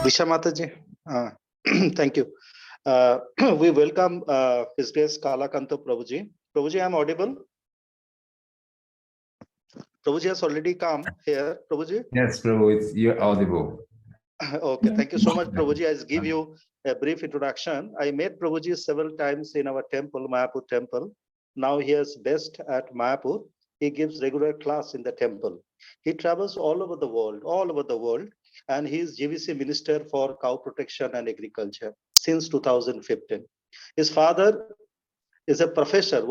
Visha Mataji, thank you. We welcome His Grace Kalakantha Prabhuji. Prabhuji, I'm audible? Prabhuji has already come here. Prabhuji? Yes, Prabhu, you're audible. Okay, thank you so much, Prabhuji. I'll give you a brief introduction. I met Prabhuji several times in our temple, Mayapur temple. Now he is based at Mayapur. He gives regular class in the temple. He travels all over the world, and he is GBC Minister for Cow Protection and Agriculture since 2015. His father is a professor,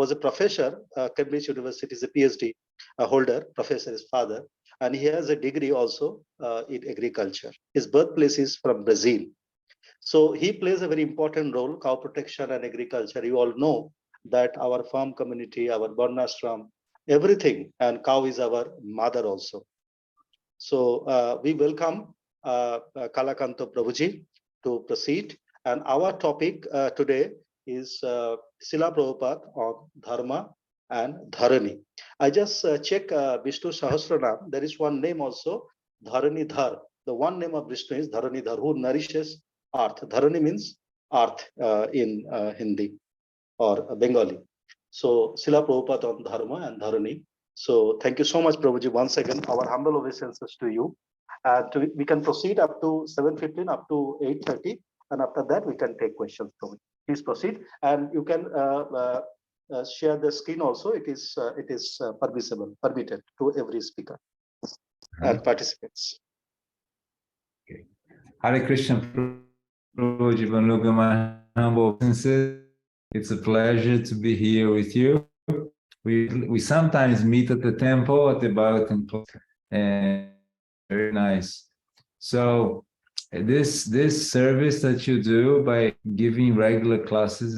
Cambridge University, is a PhD holder, professor, his father, and he has a degree also in agriculture. His birthplace is from Brazil. So he plays a very important role, cow protection and agriculture. You all know that our farm community, our Varnashram, everything, and cow is our mother also. So we welcome Kalakantha Prabhuji to proceed. And our topic today is Srila Prabhupada on Dharma and Dharani. I just check Vishnu Sahasranam. There is one name also, Dharani Dhar. The one name of Vishnu is Dharani Dhar, who nourishes earth. Dharani means earth in Hindi or Bengali. So Srila Prabhupada on Dharma and Dharani. So thank you so much, Prabhuji. Once again, our humble obeisances to you. We can proceed up to 7:15, up to 8:30, and after that we can take questions. Please proceed, and you can share the screen also. It is permitted to every speaker and participants. Okay. Hare Krishna, Prabhuji, my humble obeisances. It's a pleasure to be here with you. We sometimes meet at the temple at the Bhagavatam, and very nice. So this service that you do by giving regular classes,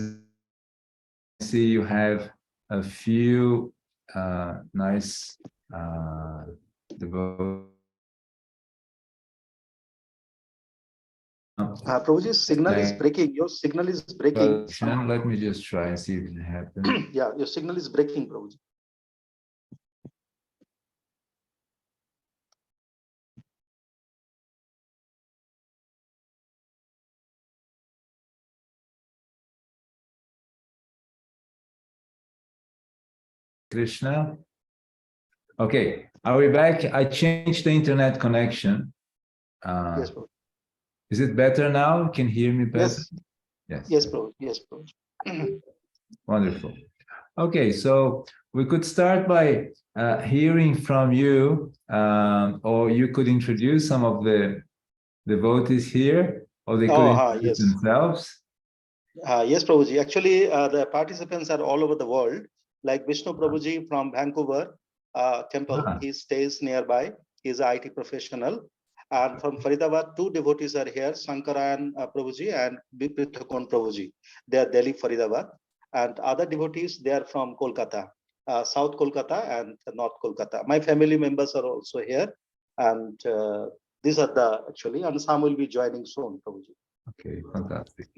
I see you have a few nice devotees. Prabhuji's signal is breaking. Your signal is breaking. Let me just try and see if it happens. Yeah, your signal is breaking, Prabhuji. Krishna. Okay, are we back? I changed the internet connection. Yes, Prabhuji. Is it better now? Can you hear me better? Yes. Yes. Yes, Prabhuji. Yes, Prabhuji. Wonderful. Okay, so we could start by hearing from you, or you could introduce some of the devotees here, or they could introduce themselves. Yes, Prabhuji. Actually, the participants are all over the world. Like Vishnu Prabhuji from Vancouver temple, he stays nearby. He's an IT professional. And from Faridabad, two devotees are here, Shankaran Prabhuji and ISKCON Prabhuji. They are Delhi, Faridabad. And other devotees, they are from Kolkata, South Kolkata and North Kolkata. My family members are also here. And these are the, actually, and some will be joining soon, Prabhuji. Okay, fantastic.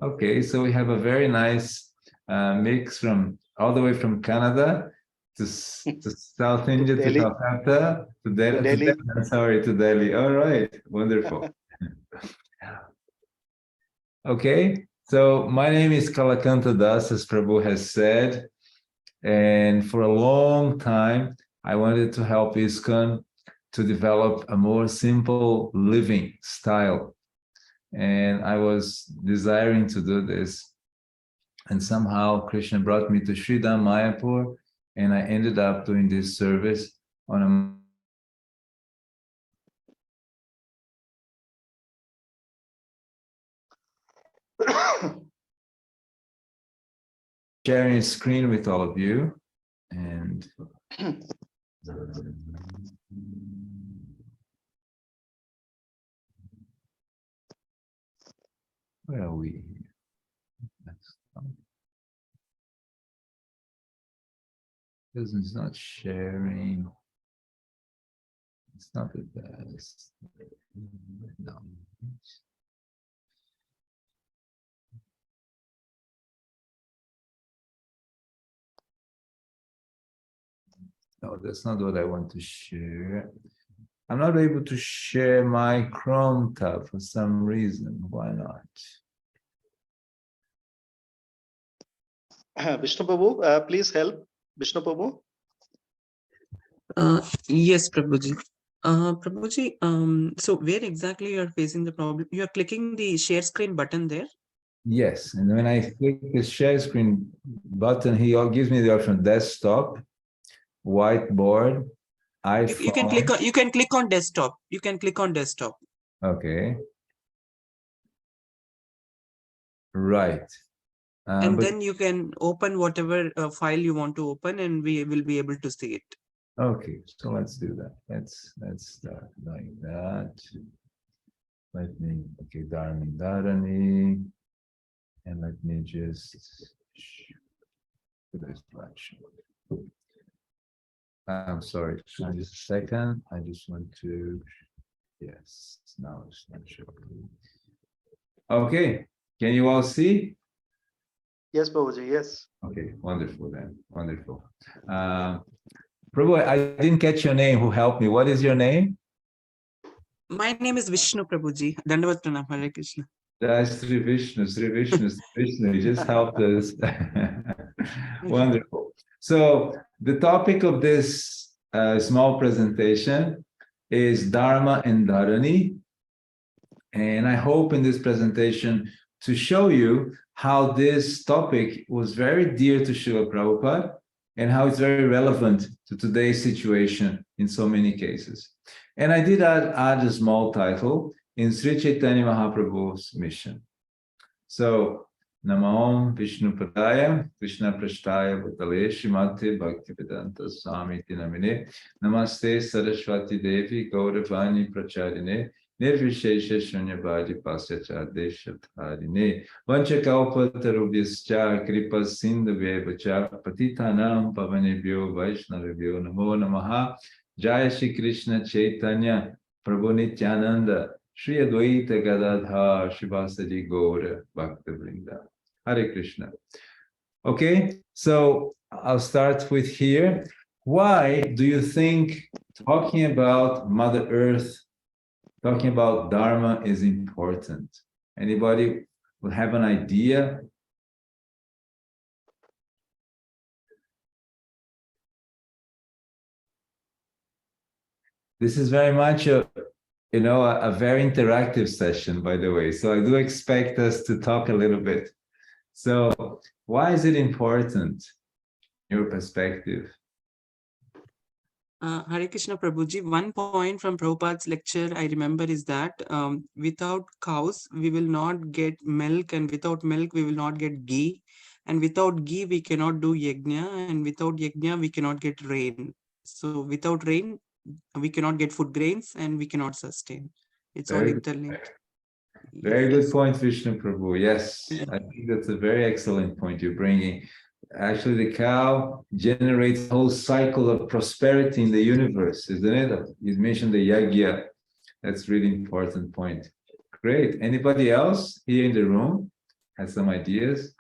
Okay, so we have a very nice mix from all the way from Canada to South India, to Calcutta, to Delhi. To Delhi. All right, wonderful. Okay, so my name is Kalakantha Das, as Prabhu has said, and for a long time I wanted to help ISKCON to develop a more simple living style. And I was desiring to do this. And somehow Krishna brought me to Sri Dham Mayapur, and I ended up doing this service on a sharing a screen with all of you. And where are we? This is not sharing. It's not the best. No. No, that's not what I want to share. I'm not able to share my Chrome tab for some reason. Why not? Vishnu Prabhu, please help. Vishnu Prabhu. Yes, Prabhuji. Prabhuji, so where exactly you are facing the problem? You are clicking the share screen button there. Yes, and when I click the share screen button, he gives me the option desktop, whiteboard, iPhone. You can click on. You can click on desktop. You can click on desktop. Okay. Right. And but- then you can open whatever file you want to open, and we will be able to see it. Okay, so let's do that. Let's start like that. Let me, okay, Dharani, and let me just do this direction. I'm sorry, just a second. I just want to, yes, now it's not showing. Okay, can you all see? Yes, Prabhuji, yes. Okay, wonderful then, wonderful. Prabhu, I didn't catch your name. Who helped me? What is your name? My name is Vishnu Prabhuji. Dandavat Pranam, Hare Krishna. That's Sri Vishnu, Sri Vishnu, Sri Vishnu. He just helped us. Wonderful. So the topic of this small presentation is Dharma and Dharani. And I hope in this presentation to show you how this topic was very dear to Srila Prabhupada and how it's very relevant to today's situation in so many cases. And I did add a small title in Sri Chaitanya Mahaprabhu's mission. So, Namo Vishnu Padaya, Krishna Prashtaya Bhutale, Srimate Bhaktivedanta Swami Tinamine, Namaste Saraswati Devi, Gauravani Pracharine, Nirvishesha Shunyabhadi Pasyacha Deshatharine, Vanchakalpatarubhyascha Kripa Sindhu Vevacha, Patitanam Pavanebhyo Vaishnavibhyo Namo Namaha, Jaya Shri Krishna Chaitanya, Prabhu Nityananda, Shri Advaita Gadadhar, Shivasadi Gaura Bhaktivinoda. Hare Krishna. Okay, so I'll start with here. Why do you think talking about Mother Earth, talking about Dharma is important? Anybody would have an idea? This is very much a very interactive session, by the way. So I do expect us to talk a little bit. So why is it important, your perspective? Hare Krishna Prabhuji, one point from Prabhupada's lecture I remember is that without cows, we will not get milk, and without milk, we will not get ghee. And without ghee, we cannot do yajna, and without yajna, we cannot get rain. So without rain, we cannot get food grains, and we cannot sustain. It's all interlinked. Very good point, Vishnu Prabhu. Yes, I think that's a very excellent point you're bringing. Actually, the cow generates a whole cycle of prosperity in the universe, isn't it? You mentioned the yagya. That's really important point. Great. Anybody else here in the room has some ideas?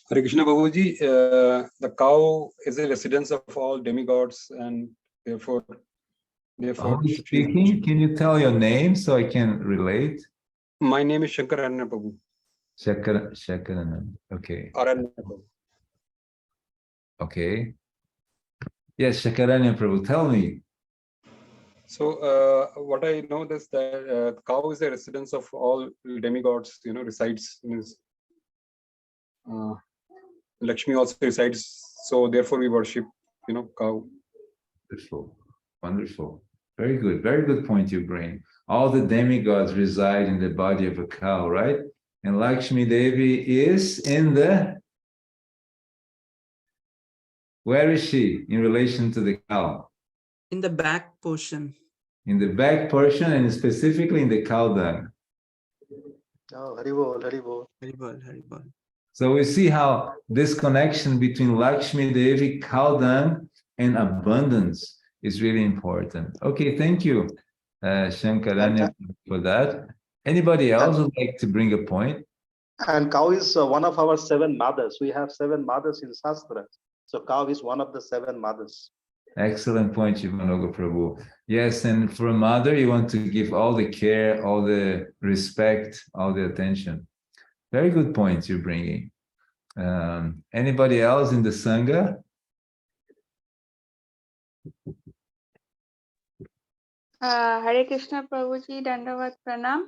Hare Krishna Prabhuji, the cow is a residence of all demigods, and therefore. Who is speaking? Can you tell your name so I can relate? My name is Shankaranya Prabhu. Shakaranand. Okay. Aranya Prabhu. Okay. Yes, Shakaranya Prabhu, tell me. So what I know is that cow is a residence of all demigods, resides in his. Lakshmi also resides, so therefore we worship, cow. Wonderful. Wonderful. Very good point you bring. All the demigods reside in the body of a cow, right? And Lakshmi Devi is in the... Where is she in relation to the cow? In the back portion. In the back portion, and specifically in the cow dung. Oh, Haribol, Haribol. Haribol, Haribol. So we see how this connection between Lakshmi Devi, cow dung, and abundance is really important. Okay, thank you, Shankaranya, for that. Anybody else would like to bring a point? And cow is one of our 7 mothers. We have 7 mothers in Shastra. So cow is one of the 7 mothers. Excellent point, Jivanoga Prabhu. Yes, and for a mother, you want to give all the care, all the respect, all the attention. Very good points you're bringing. Anybody else in the Sangha? Hare Krishna Prabhuji, Dandavat Pranam.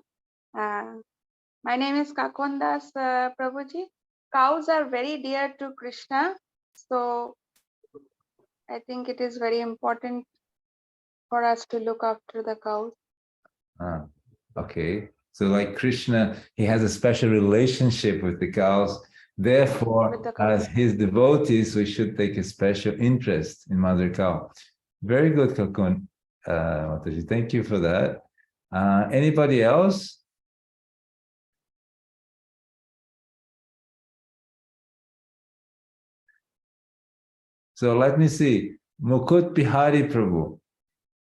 My name is Kakondas Prabhuji. Cows are very dear to Krishna, so I think it is very important for us to look after the cows. Okay. So like Krishna, he has a special relationship with the cows. Therefore, as his devotees, we should take a special interest in Mother Cow. Very good, Kalakantha. Mataji, thank you for that. Anybody else? So let me see. Mukut Bihari Prabhu.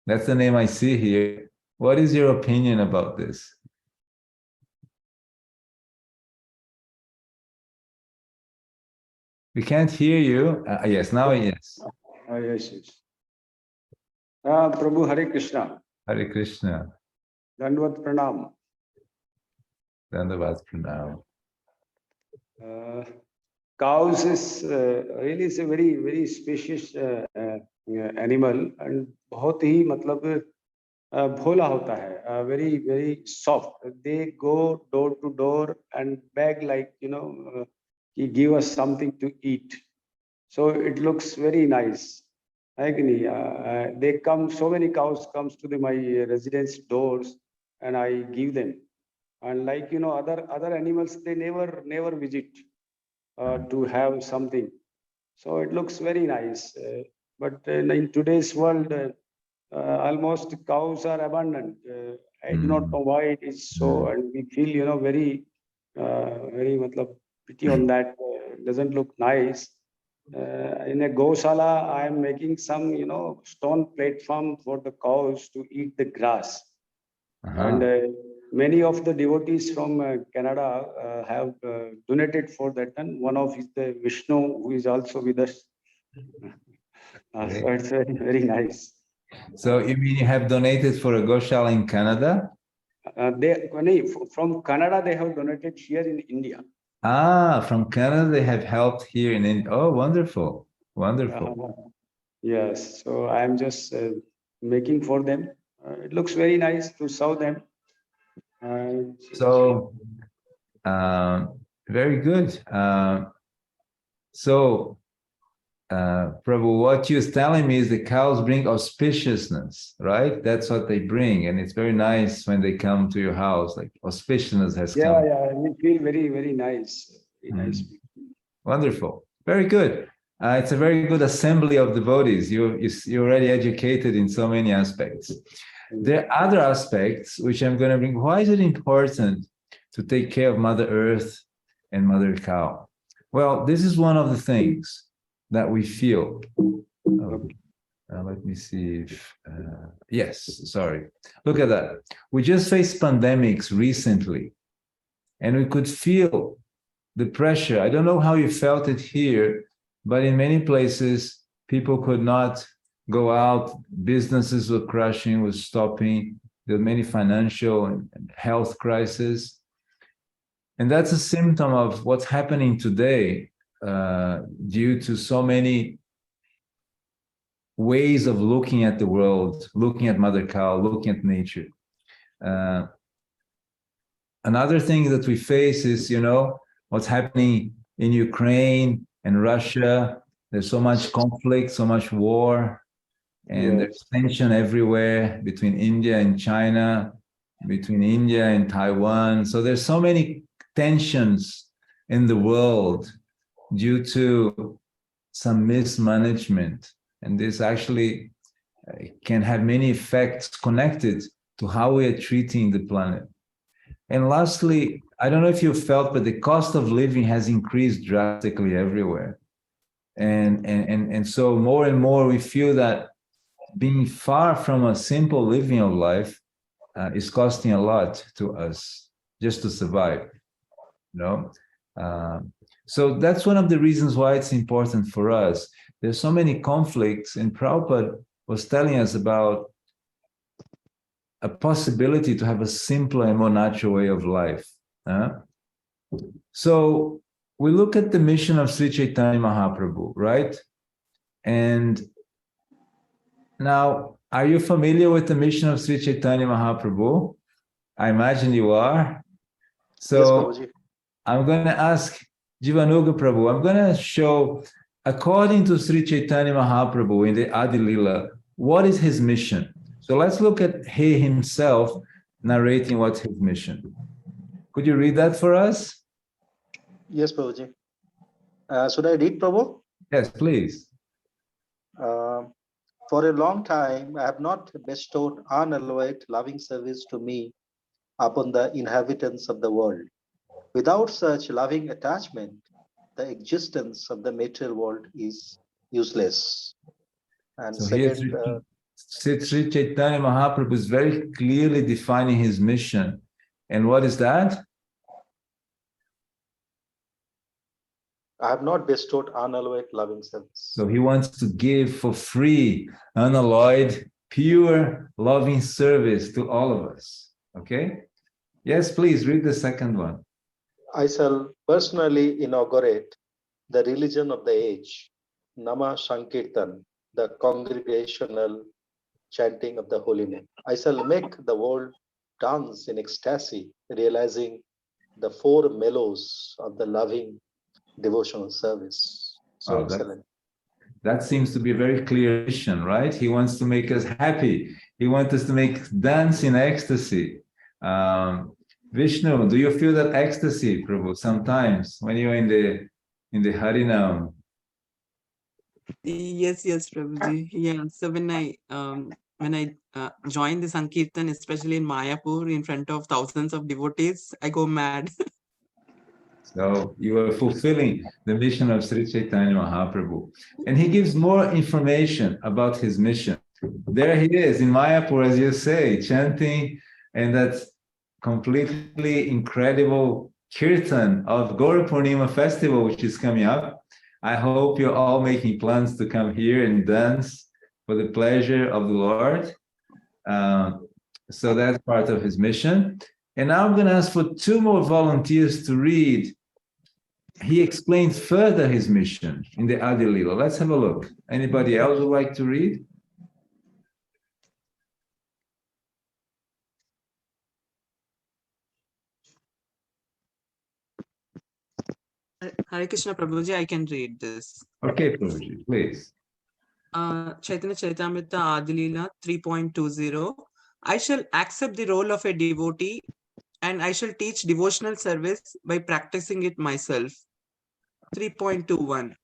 That's the name I see here. What is your opinion about this? We can't hear you. Yes, now yes. Yes, yes. Prabhu, Hare Krishna. Hare Krishna. Dandavat Pranam. Dandavat Pranam. Cows is really is a very, very spacious animal and बहुत ही मतलब भोला होता है, very, very soft. They go door to door and beg like, give us something to eat. So it looks very nice. They come, so many cows comes to my residence doors and I give them. And like, other animals, they never visit to have something. So it looks very nice. But in today's world, almost cows are abundant. I do not know why it is so, and we feel, very matlab, pity on that. Doesn't look nice. In a Gosala, I am making some, stone platform for the cows to eat the grass. And many of the devotees from Canada have donated for that. And one of is the Vishnu, who is also with us. So it's very, very nice. So you mean you have donated for a Goshala in Canada? From Canada, they have donated here in India. From Canada, they have helped here in India. Oh, wonderful. Wonderful. Yes. So I'm just making for them. It looks very nice to serve them. So, very good. Prabhu, what you're telling me is the cows bring auspiciousness, right? That's what they bring. And it's very nice when they come to your house, like auspiciousness has come. Yeah, we feel very, very nice. Very nice. Wonderful. Very good. It's a very good assembly of devotees. You're already educated in so many aspects. There are other aspects which I'm going to bring. Why is it important to take care of Mother Earth and Mother Cow? Well, this is one of the things that we feel. Let me see if, yes, sorry. Look at that. We just faced pandemics recently, and we could feel the pressure. I don't know how you felt it here, but in many places, people could not go out. Businesses were crashing, were stopping. There were many financial and health crises. And that's a symptom of what's happening today due to so many ways of looking at the world, looking at Mother Cow, looking at nature. Another thing that we face is, what's happening in Ukraine and Russia. There's so much conflict, so much war, and there's tension everywhere between India and China, between India and Taiwan. So there's so many tensions in the world due to some mismanagement. And this actually can have many effects connected to how we are treating the planet. And lastly, I don't know if you felt, but the cost of living has increased drastically everywhere. And so more and more we feel that being far from a simple living of life is costing a lot to us just to survive. So that's one of the reasons why it's important for us. There's so many conflicts, and Prabhupada was telling us about a possibility to have a simpler and more natural way of life. So we look at the mission of Sri Chaitanya Mahaprabhu, right? And now, are you familiar with the mission of Sri Chaitanya Mahaprabhu? I imagine you are. So Yes, Prabhuji. I'm going to ask Jivanuga Prabhu, I'm going to show, according to Sri Chaitanya Mahaprabhu in the Adi Lila, what is his mission? So let's look at he himself narrating what's his mission. Could you read that for us? Yes, Prabhuji. Should I read, Prabhu? Yes, please. For a long time, I have not bestowed unalloyed loving service to me upon the inhabitants of the world. Without such loving attachment, the existence of the material world is useless. And So second, Sri Chaitanya Mahaprabhu is very clearly defining his mission. And what is that? I have not bestowed unalloyed loving service. So he wants to give for free, unalloyed, pure loving service to all of us. Okay? Yes, please read the second one. I shall personally inaugurate the religion of the age, Nama Sankirtan, the congregational chanting of the holy name. I shall make the world dance in ecstasy, realizing the four mellows of the loving devotional service. So excellent. That seems to be a very clear mission, right? He wants to make us happy. He wants us to make dance in ecstasy. Vishnu, do you feel that ecstasy, Prabhu, sometimes when you're in the Harinam? Yes, Prabhuji. Yeah. So when I join the Sankirtan, especially in Mayapur, in front of thousands of devotees, I go mad. So you are fulfilling the mission of Sri Chaitanya Mahaprabhu. And he gives more information about his mission. There he is in Mayapur, as you say, chanting, and that's completely incredible kirtan of Gaura Purnima festival, which is coming up. I hope you're all making plans to come here and dance for the pleasure of the Lord. So that's part of his mission. And now I'm going to ask for 2 more volunteers to read. He explains further his mission in the Adi Lila. Let's have a look. Anybody else would like to read? Hare Krishna Prabhuji, I can read this. Okay, Prabhuji, please. Chaitanya Charitamrita Adilila 3.20. I shall accept the role of a devotee and I shall teach devotional service by practicing it myself. 3.21.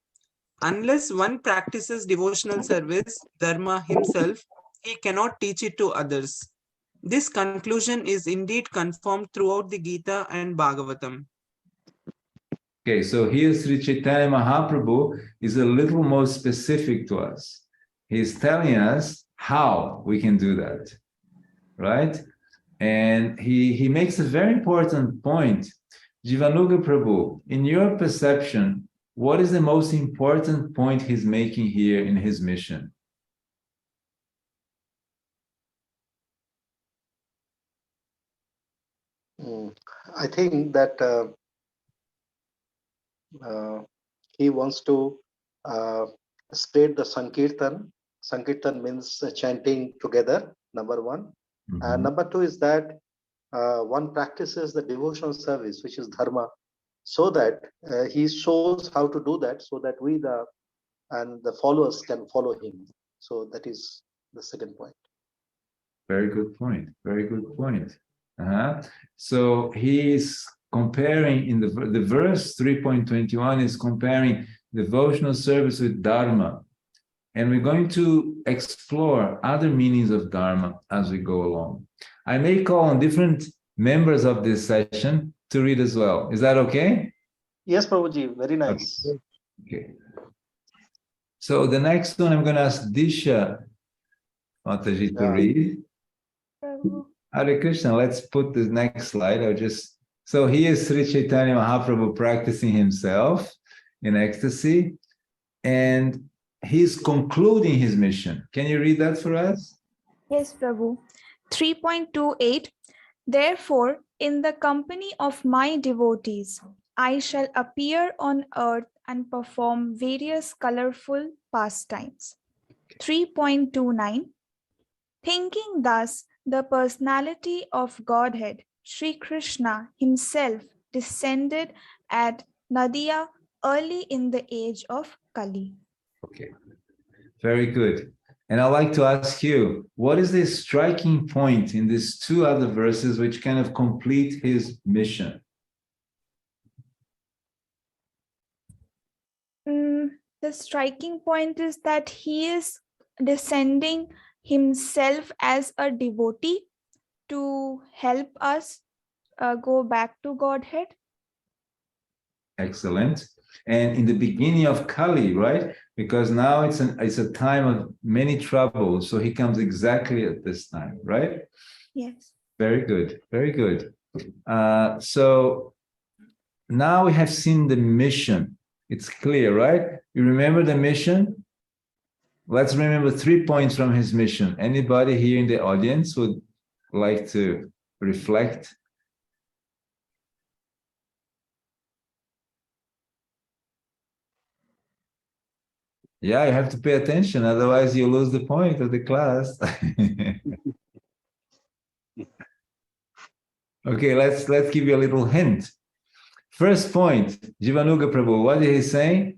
Unless one practices devotional service, Dharma himself, he cannot teach it to others. This conclusion is indeed confirmed throughout the Gita and Bhagavatam. Okay, so here Sri Chaitanya Mahaprabhu is a little more specific to us. He's telling us how we can do that, right? And he makes a very important point. Jivanuga Prabhu, in your perception, what is the most important point he's making here in his mission? I think that he wants to spread the Sankirtan. Sankirtan means chanting together, number one. And number two is that one practices the devotional service, which is Dharma, so that he shows how to do that, so that we, the followers, can follow him. So that is the second point. Very good point. Very good point. So he's comparing in the verse 3.21 is comparing devotional service with Dharma. And we're going to explore other meanings of Dharma as we go along. I may call on different members of this session to read as well. Is that okay? Yes, Prabhuji, very nice. Okay. So the next one, I'm going to ask Disha Mataji to read. Hare Krishna, let's put the next slide. I'll just So he is Sri Chaitanya Mahaprabhu practicing himself in ecstasy, and he's concluding his mission. Can you read that for us? Yes, Prabhu. 3.28. Therefore, in the company of my devotees, I shall appear on earth and perform various colorful pastimes. 3.29. Thinking thus, the personality of Godhead, Sri Krishna himself descended at Nadia early in the age of Kali. Okay, very good. And I'd like to ask you, what is the striking point in these two other verses which kind of complete his mission? The striking point is that he is descending himself as a devotee to help us go back to Godhead. Excellent. And in the beginning of Kali, right? Because now it's a time of many troubles. So he comes exactly at this time, right? Yes. Very good. Very good. So now we have seen the mission. It's clear, right? You remember the mission? Let's remember 3 points from his mission. Anybody here in the audience would like to reflect? Yeah, you have to pay attention, otherwise you lose the point of the class. Okay, let's give you a little hint. First point, Jivanuga Prabhu, what did he say?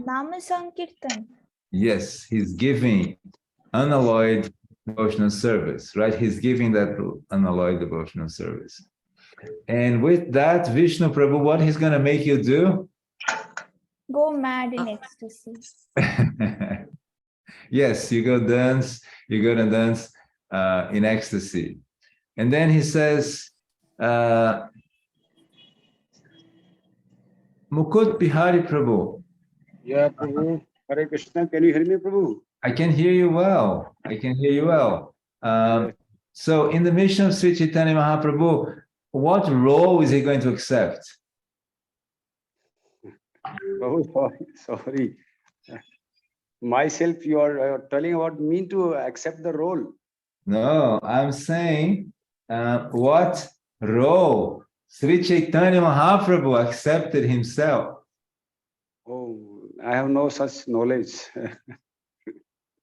Nama Sankirtan. Yes, he's giving unalloyed devotional service, right? He's giving that unalloyed devotional service. And with that, Vishnu Prabhu, what he's going to make you do? Go mad in ecstasy. Yes, you go dance, you go to dance in ecstasy. And then he says, Mukut Bihari Prabhu. Yeah, Prabhu. Hare Krishna. Can you hear me, Prabhu? I can hear you well. I can hear you well. So in the mission of Sri Chaitanya Mahaprabhu, what role is he going to accept? Prabhu, sorry. Myself, you are telling about me to accept the role. No, I'm saying what role Sri Chaitanya Mahaprabhu accepted himself. Oh, I have no such knowledge.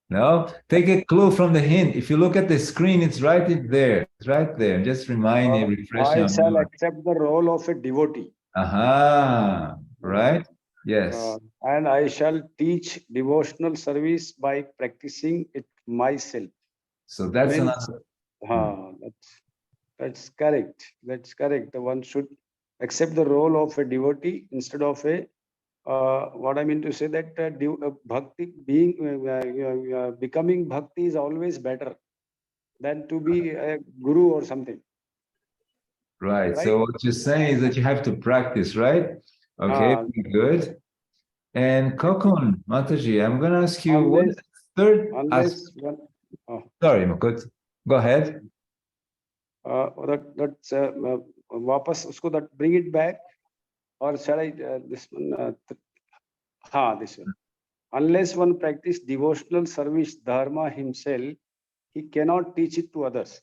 No, take a clue from the hint. If you look at the screen, it's right there. It's right there. Just remind you, refresh I your shall memory. accept the role of a devotee. Aha, right? Yes. And I shall teach devotional service by practicing it myself. So that's Means, another. That's correct. That's correct. The one should accept the role of a devotee instead of a what I mean to say that bhakti becoming bhakti is always better than to be a guru or something. Right. Right? So what you're saying is that you have to practice, right? Okay, good. And Kokun, Mataji, I'm going to ask you what is the third aspect? Sorry, Mukut. Go ahead. वापस उसको that bring it back, or shall I this one? This one. Unless one practice devotional service, Dharma himself, he cannot teach it to others.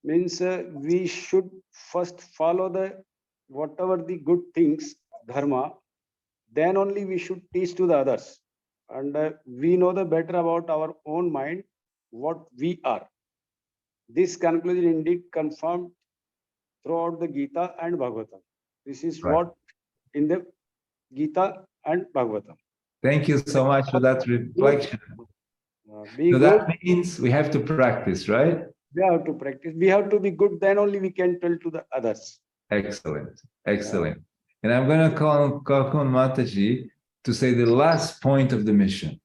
Means we should first follow whatever the good things, Dharma, then only we should teach to the others. And we know the better about our own mind, what we are. This conclusion indeed confirmed throughout the Gita and Bhagavatam. This is what in the Gita and Bhagavatam. Thank you so much for that reflection. So that means we have to practice, right? We have to practice. We have to be good, then only we can tell to the others. Excellent. Excellent. And I'm going to call Kakun Mataji to say the last point of the mission.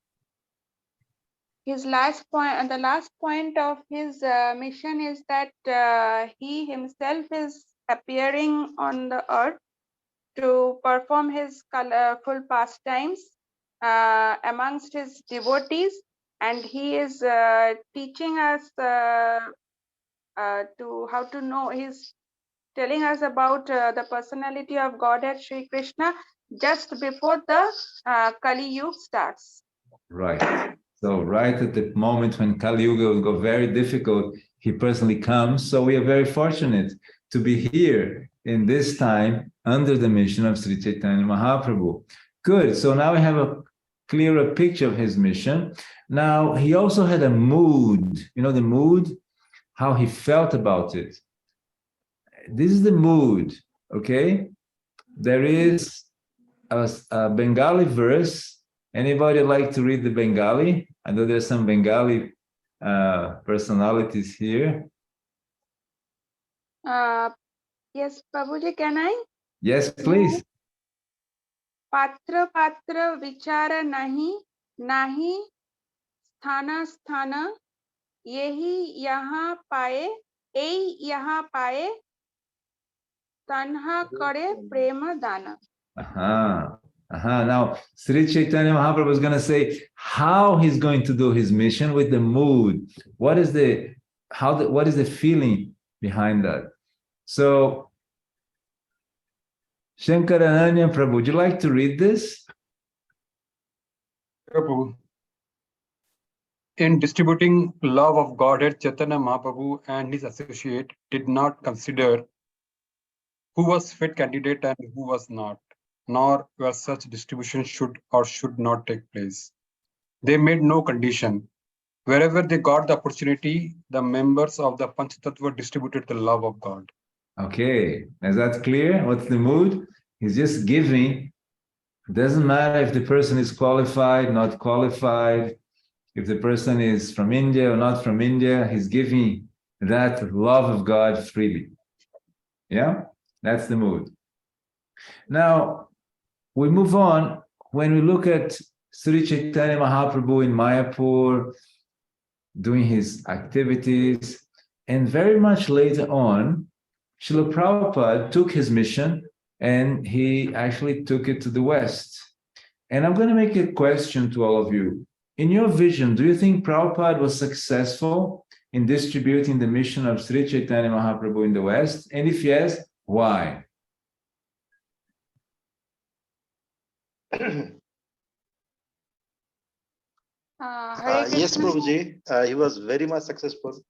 His last point, the last point of his mission is that he himself is appearing on the earth to perform his colorful pastimes. amongst his devotees, and he is teaching us to how to know. He's telling us about the personality of Godhead Sri Krishna just before the Kali Yuga starts. Right. So right at the moment when Kali Yuga will go very difficult, he personally comes. So we are very fortunate to be here in this time under the mission of Sri Chaitanya Mahaprabhu. Good. So now we have a clearer picture of his mission. Now, he also had a mood, you know, the mood, how he felt about it. This is the mood, okay? There is a Bengali verse. Anybody like to read the Bengali? I know there's some Bengali personalities here. Yes, Prabhuji, can I? Yes, please. Patra patra vichara nahi, nahi sthana sthana, yehi yaha paye, ei yaha paye, tanha kare prema dana. Now, Sri Chaitanya Mahaprabhu is going to say how he's going to do his mission with the mood. What is the feeling behind that? So, Shankarananya Prabhu, would you like to read this? Prabhu. In distributing love of Godhead, Chaitanya Mahaprabhu and his associate did not consider who was fit candidate and who was not, nor where such distribution should or should not take place. They made no condition. Wherever they got the opportunity, the members of the Panchatattva distributed the love of God. Okay, is that clear? What's the mood? He's just giving. Doesn't matter if the person is qualified, not qualified, if the person is from India or not from India, he's giving that love of God freely. Yeah, that's the mood. Now, we move on. When we look at Sri Chaitanya Mahaprabhu in Mayapur, doing his activities, and very much later on, Srila Prabhupada took his mission and he actually took it to the West. And I'm going to make a question to all of you. In your vision, do you think Prabhupada was successful in distributing the mission of Sri Chaitanya Mahaprabhu in the West? And if yes, why? Yes, Prabhuji, he was very much successful.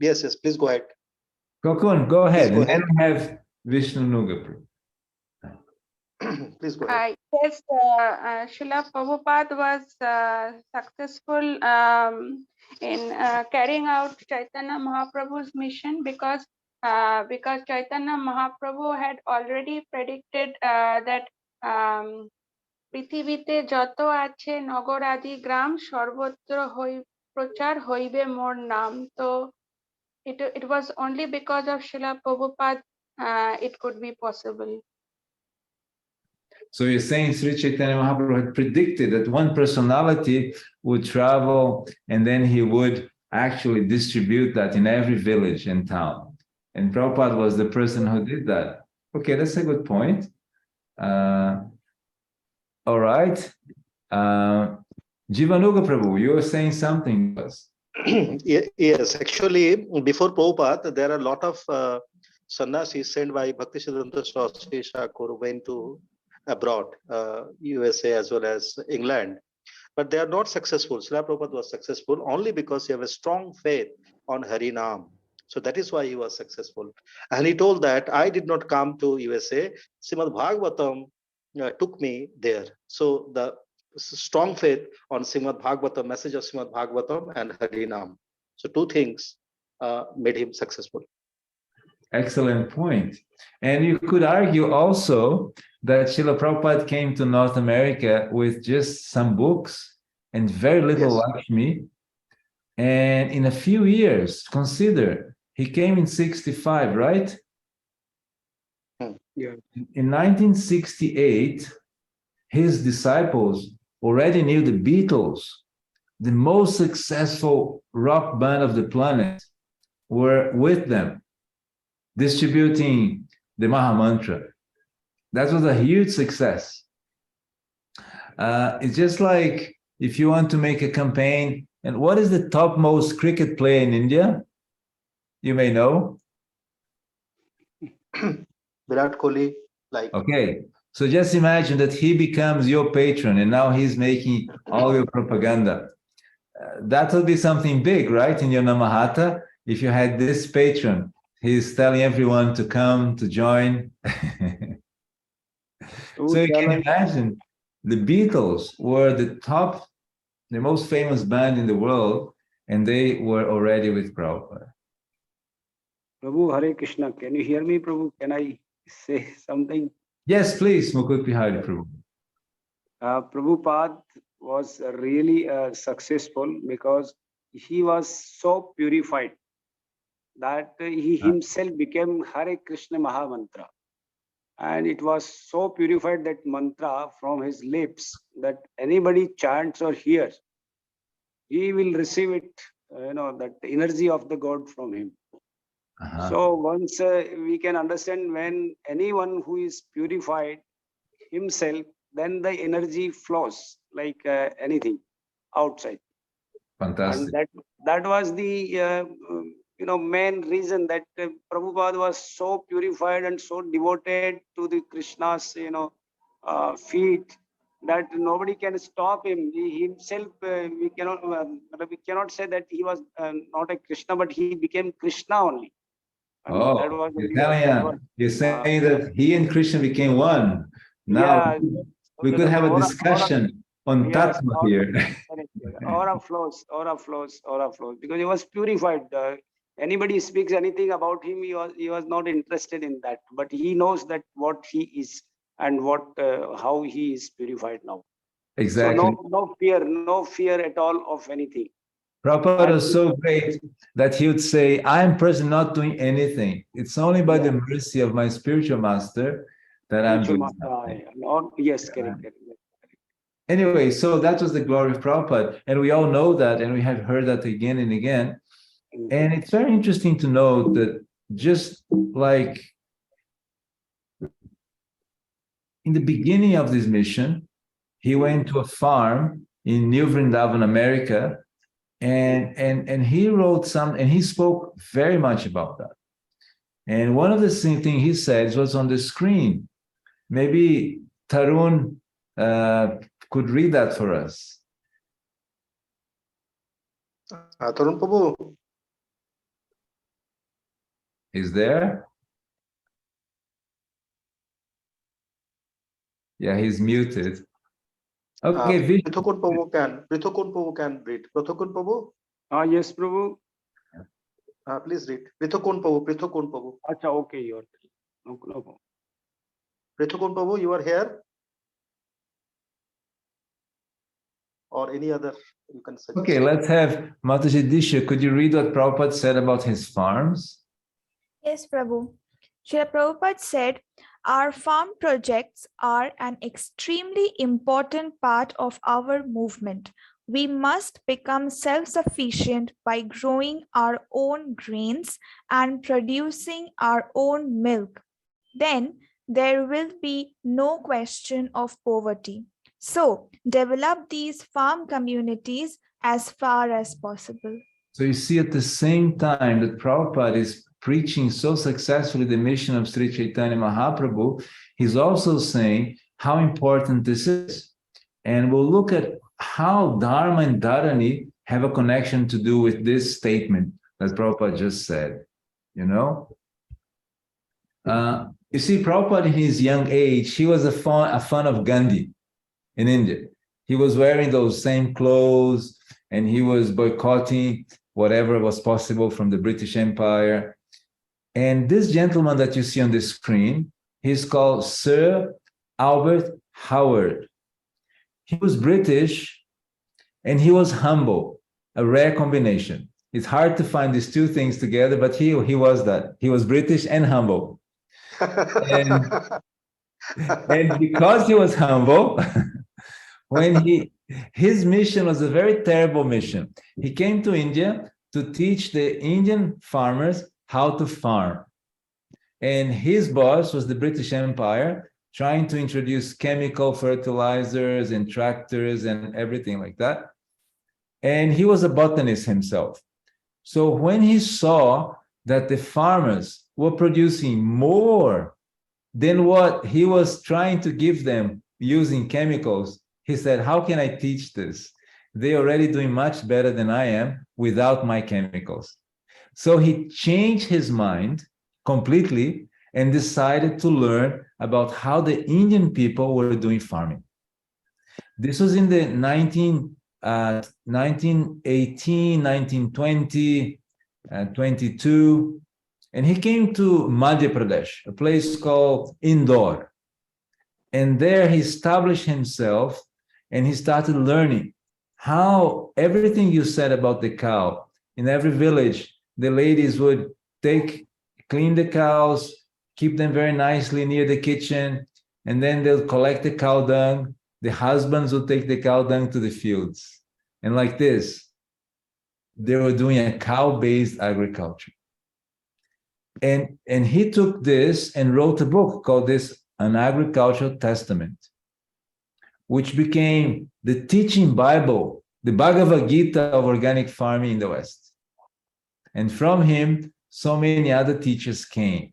Yes, please go ahead. Kokun, go ahead. Go and then we have Vishnu Nuga. Please go ahead. Yes, Srila Prabhupada was successful in carrying out Chaitanya Mahaprabhu's mission because Chaitanya Mahaprabhu had already predicted that পৃথিবীতে যত আছে নগর আদি গ্রাম সর্বত্র প্রচার হইবে মোর নাম. So it was only because of Srila Prabhupada it could be possible. So you're saying Sri Chaitanya Mahaprabhu had predicted that one personality would travel and then he would actually distribute that in every village and town. And Prabhupada was the person who did that. Okay, that's a good point. All right. Jivanuga Prabhu, you were saying something to us. Yes, actually, before Prabhupada, there are a lot of sannyasis sent by Bhaktisiddhanta Saraswati Thakur went to abroad, USA as well as England, but they are not successful. Srila Prabhupada was successful only because he have a strong faith on Harinam. So that is why he was successful. And he told that I did not come to USA. Srimad Bhagavatam took me there. So the strong faith on Srimad Bhagavatam, message of Srimad Bhagavatam and Harinam. So two things made him successful. Excellent point. And you could argue also that Srila Prabhupada came to North America with just some books and very little Lakshmi. And in a few years, consider, he came in 65, right? Yeah. In 1968, his disciples already knew the Beatles, the most successful rock band of the planet, were with them, distributing the Maha Mantra. That was a huge success. It's just like if you want to make a campaign, and what is the topmost cricket player in India? You may know. Virat Kohli, like. Okay, so just imagine that he becomes your patron and now he's making all your propaganda. That would be something big, right? In your Namahata, if you had this patron, he's telling everyone to come, to join. So you can imagine the Beatles were the most famous band in the world, and they were already with Prabhupada. Prabhu, Hare Krishna. Can you hear me, Prabhu? Can I say something? Yes, please, Mukut Bihari Prabhu. Prabhupada was really successful because he was so purified that he himself became Hare Krishna Maha Mantra. And it was so purified, that mantra from his lips, that anybody chants or hears, he will receive it, that energy of the God from him. So once we can understand, when anyone who is purified himself, then the energy flows like anything outside. Fantastic. And that was the main reason that Prabhupada was so purified and so devoted to the Krishna's feet, that nobody can stop him. He himself, we cannot say that he was not a Krishna, but he became Krishna only. And that was you're saying that he and Krishna became one. Now we could have a discussion on Tattva here. Aura flows, because he was purified. Anybody speaks anything about him, he was not interested in that, but he knows that what he is and how he is purified now. Exactly. So no fear at all of anything. Prabhupada was so great that he would say, I'm present not doing anything. It's only by the mercy of my spiritual master that I'm doing something. Yes, correct. Anyway, so that was the glory of Prabhupada. And we all know that, and we have heard that again and again. And it's very interesting to note that just like in the beginning of this mission, he went to a farm in New Vrindavan, America, and he wrote and he spoke very much about that. And one of the things he said was on the screen. Maybe Tarun could read that for us. Tarun Prabhu. Is there? Yeah, he's muted. Okay, Prithokun Prabhu can read. Prithokun Prabhu? Yes, Prabhu. Please read. Prithokun Prabhu. Acha, okay, you're no problem. Prithokun Prabhu, you are here? Or any other you can suggest. Okay, let's have Mataji Disha. Could you read what Prabhupada said about his farms? Yes, Prabhu. Srila Prabhupada said, our farm projects are an extremely important part of our movement. We must become self-sufficient by growing our own grains and producing our own milk. Then there will be no question of poverty. So develop these farm communities as far as possible. So you see, at the same time that Prabhupada is preaching so successfully the mission of Sri Chaitanya Mahaprabhu, he's also saying how important this is. And we'll look at how Dharma and Dharani have a connection to do with this statement that Prabhupada just said, You see, Prabhupada in his young age, he was a fan of Gandhi in India. He was wearing those same clothes and he was boycotting whatever was possible from the British Empire. And this gentleman that you see on the screen, he's called Sir Albert Howard. He was British and he was humble, a rare combination. It's hard to find these two things together, but he was that. He was British and humble. And because he was humble, his mission was a very terrible mission. He came to India to teach the Indian farmers how to farm. And his boss was the British Empire, trying to introduce chemical fertilizers and tractors and everything like that. And he was a botanist himself. So when he saw that the farmers were producing more than what he was trying to give them using chemicals, he said, how can I teach this? They're already doing much better than I am without my chemicals. So he changed his mind completely and decided to learn about how the Indian people were doing farming. This was in the 1918, 1920, 22. And he came to Madhya Pradesh, a place called Indore. And there he established himself and he started learning how everything you said about the cow. In every village, the ladies would clean the cows, keep them very nicely near the kitchen, and then they'll collect the cow dung. The husbands would take the cow dung to the fields. And like this, they were doing a cow-based agriculture. And he took this and wrote a book called An Agricultural Testament, which became the teaching Bible, the Bhagavad Gita of organic farming in the West. And from him, so many other teachers came.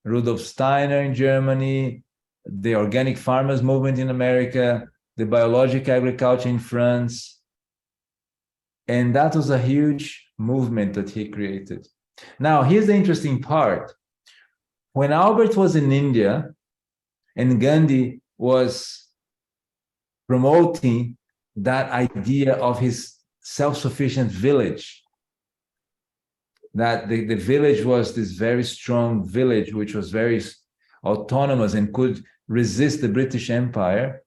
Rudolf Steiner in Germany, the organic farmers movement in America, the biological agriculture in France. And that was a huge movement that he created. Now, here's the interesting part. When Albert was in India and Gandhi was promoting that idea of his self-sufficient village, that the village was this very strong village, which was very autonomous and could resist the British Empire,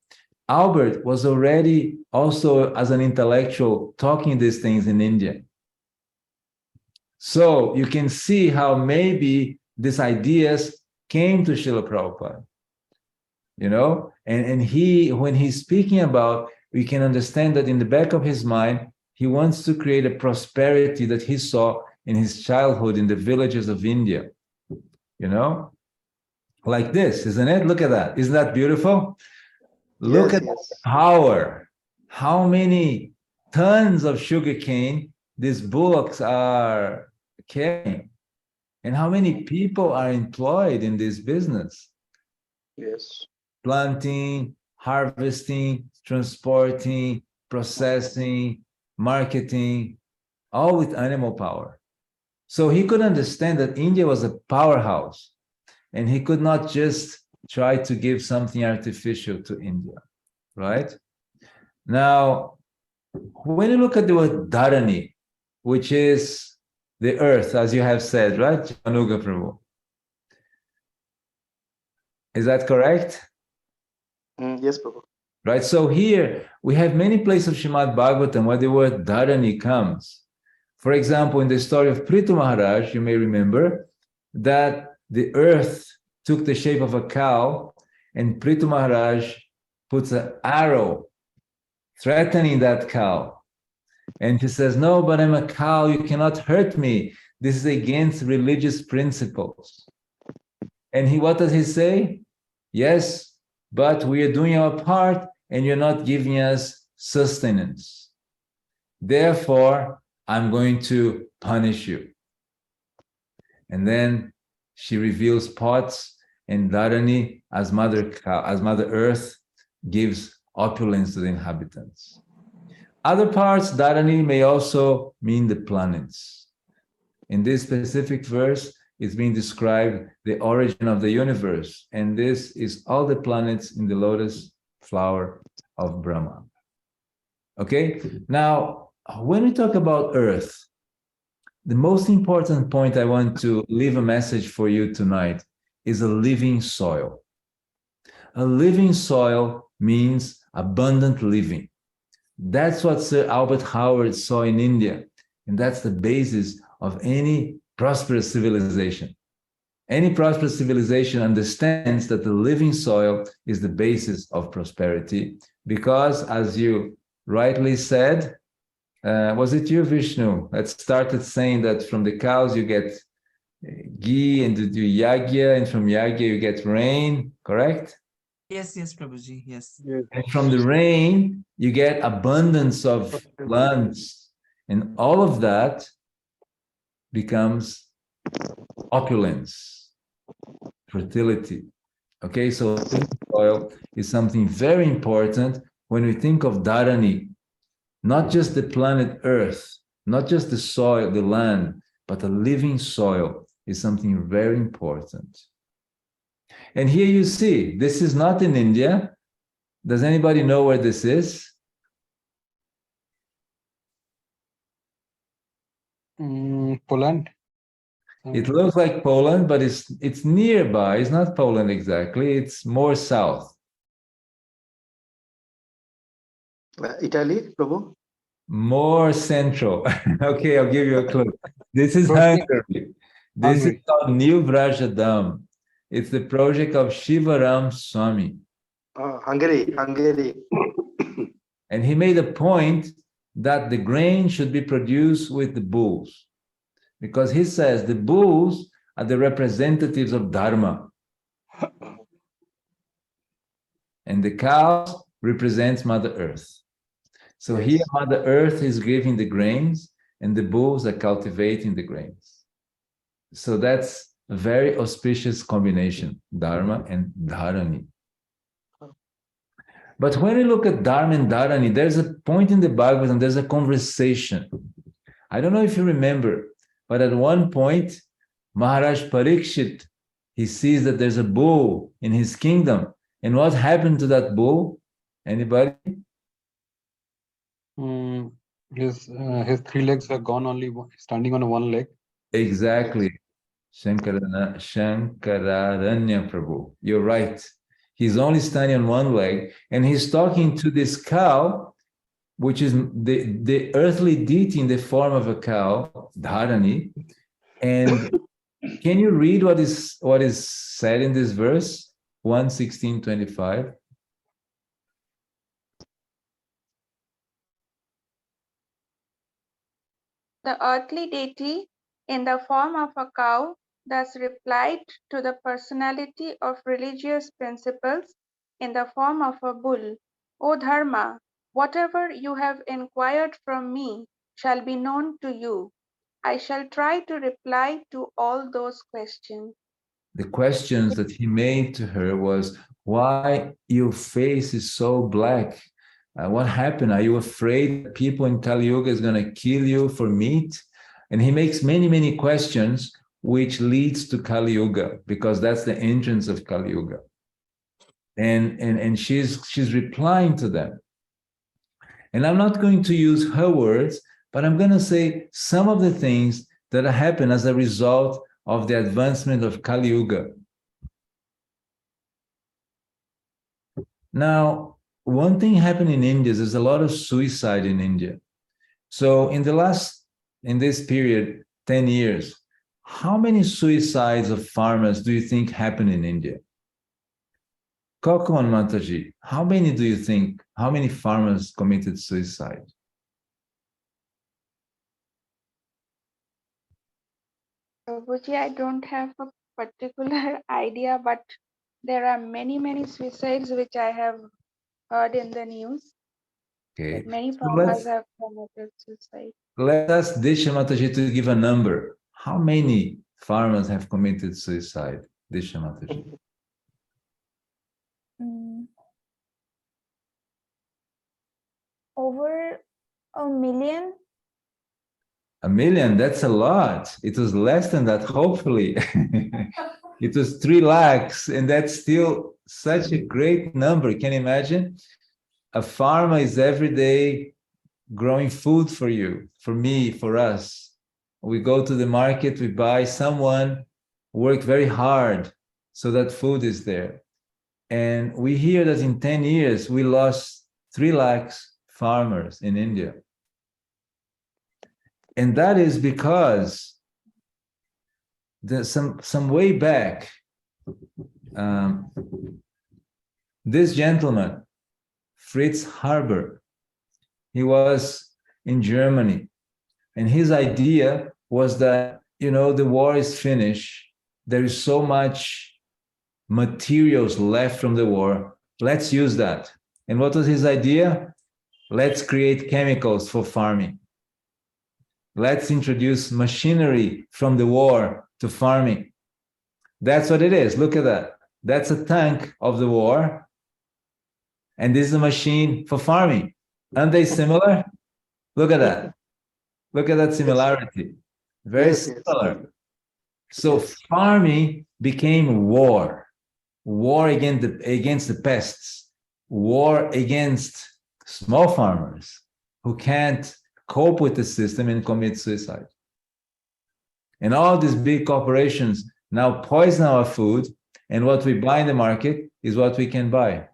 Albert was already also as an intellectual talking these things in India. So you can see how maybe these ideas came to Srila Prabhupada, you know, and he, when he's speaking about, we can understand that in the back of his mind, he wants to create a prosperity that he saw in his childhood in the villages of India, you know, like this, isn't it? Look at that. Isn't that beautiful? Look at the power. How many tons of sugarcane these bullocks are carrying, and how many people are employed in this business? Yes. Planting, harvesting, transporting, processing, marketing, all with animal power. So he could understand that India was a powerhouse, and he could not just try to give something artificial to India, right? Now, when you look at the word Dharani, which is the earth, as you have said, right, Anuga Prabhu? Is that correct? Yes, Prabhu. Right, so here we have many places of Srimad Bhagavatam where the word Dharani comes. For example, in the story of Prithu Maharaj, you may remember that the earth took the shape of a cow, and Prithu Maharaj puts an arrow threatening that cow. And he says, no, but I'm a cow, you cannot hurt me. This is against religious principles. And what does he say? Yes, but we are doing our part and you're not giving us sustenance. Therefore, I'm going to punish you. And then she reveals pots, and Dharani, as Mother Earth, gives opulence to the inhabitants. Other parts, Dharani may also mean the planets. In this specific verse, it's being described the origin of the universe, and this is all the planets in the lotus flower of Brahma. Okay, now when we talk about Earth, the most important point I want to leave a message for you tonight is a living soil. A living soil means abundant living. That's what Sir Albert Howard saw in India, and that's the basis of any prosperous civilization. Any prosperous civilization understands that the living soil is the basis of prosperity, because, as you rightly said, was it you, Vishnu, that started saying that from the cows you get ghee, and you do yagya, and from yagya you get rain, correct? Yes, yes, Prabhuji, yes. Yes. And from the rain, you get abundance of plants. And all of that becomes opulence, fertility. Okay, so living soil is something very important when we think of Dharani, not just the planet Earth, not just the soil, the land, but a living soil is something very important. And here you see, this is not in India. Does anybody know where this is? Poland. It looks like Poland, but it's nearby. It's not Poland exactly. It's more south. Italy, Prabhu? More central. Okay, I'll give you a clue. This is Hungary. This is called New Vrajadam. It's the project of Shivaram Swami. Hungary, Hungary. And he made a point that the grain should be produced with the bulls. Because he says the bulls are the representatives of Dharma. And the cows represents Mother Earth. So Yes. here Mother Earth is giving the grains and the bulls are cultivating the grains. So that's a very auspicious combination, Dharma and Dharani. But when we look at Dharma and Dharani, there's a point in the Bhagavatam, there's a conversation. I don't know if you remember, but at one point, Maharaj Parikshit, he sees that there's a bull in his kingdom. And what happened to that bull? Anybody? His 3 legs were gone, only standing on one leg. Exactly. Shankararanya Prabhu. You're right. He's only standing on one leg, and he's talking to this cow, which is the earthly deity in the form of a cow, Dharani. And can you read what is said in this verse? 1:16-25. The earthly deity, in the form of a cow, thus replied to the personality of religious principles in the form of a bull. O Dharma, whatever you have inquired from me shall be known to you. I shall try to reply to all those questions. The questions that he made to her was, why your face is so black? What happened? Are you afraid that people in Kali Yuga is going to kill you for meat? And he makes many, many questions, which leads to Kali Yuga, because that's the entrance of Kali Yuga. And she's replying to them. And I'm not going to use her words, but I'm going to say some of the things that happen as a result of the advancement of Kali Yuga. Now, one thing happened in India, there's a lot of suicide in India. So in this period, 10 years, how many suicides of farmers do you think happen in India? Kokon Mataji, how many farmers committed suicide? Prabhuji, I don't have a particular idea, but there are many, many suicides which I have heard in the news. Okay. That many So farmers have committed suicide. let us Disha Mataji to give a number. How many farmers have committed suicide? Disha Mataji. Over 1 million. 1 million, that's a lot. It was less than that, hopefully. It was 3 lakhs, and that's still such a great number. Can you imagine? A farmer is every day growing food for you, for me, for us. We go to the market, we buy, someone worked very hard so that food is there. And we hear that in 10 years, we lost 3 lakhs farmers in India. And that is because some way back, this gentleman, Fritz Haber, he was in Germany, and his idea was that, the war is finished. There is so much materials left from the war. Let's use that. And what was his idea? Let's create chemicals for farming. Let's introduce machinery from the war to farming. That's what it is. Look at that. That's a tank of the war. And this is a machine for farming. Aren't they similar? Look at that. Look at that similarity. Very similar. So farming became war. War against the pests. War against small farmers who can't cope with the system and commit suicide. And all these big corporations now poison our food, and what we buy in the market is what we can buy.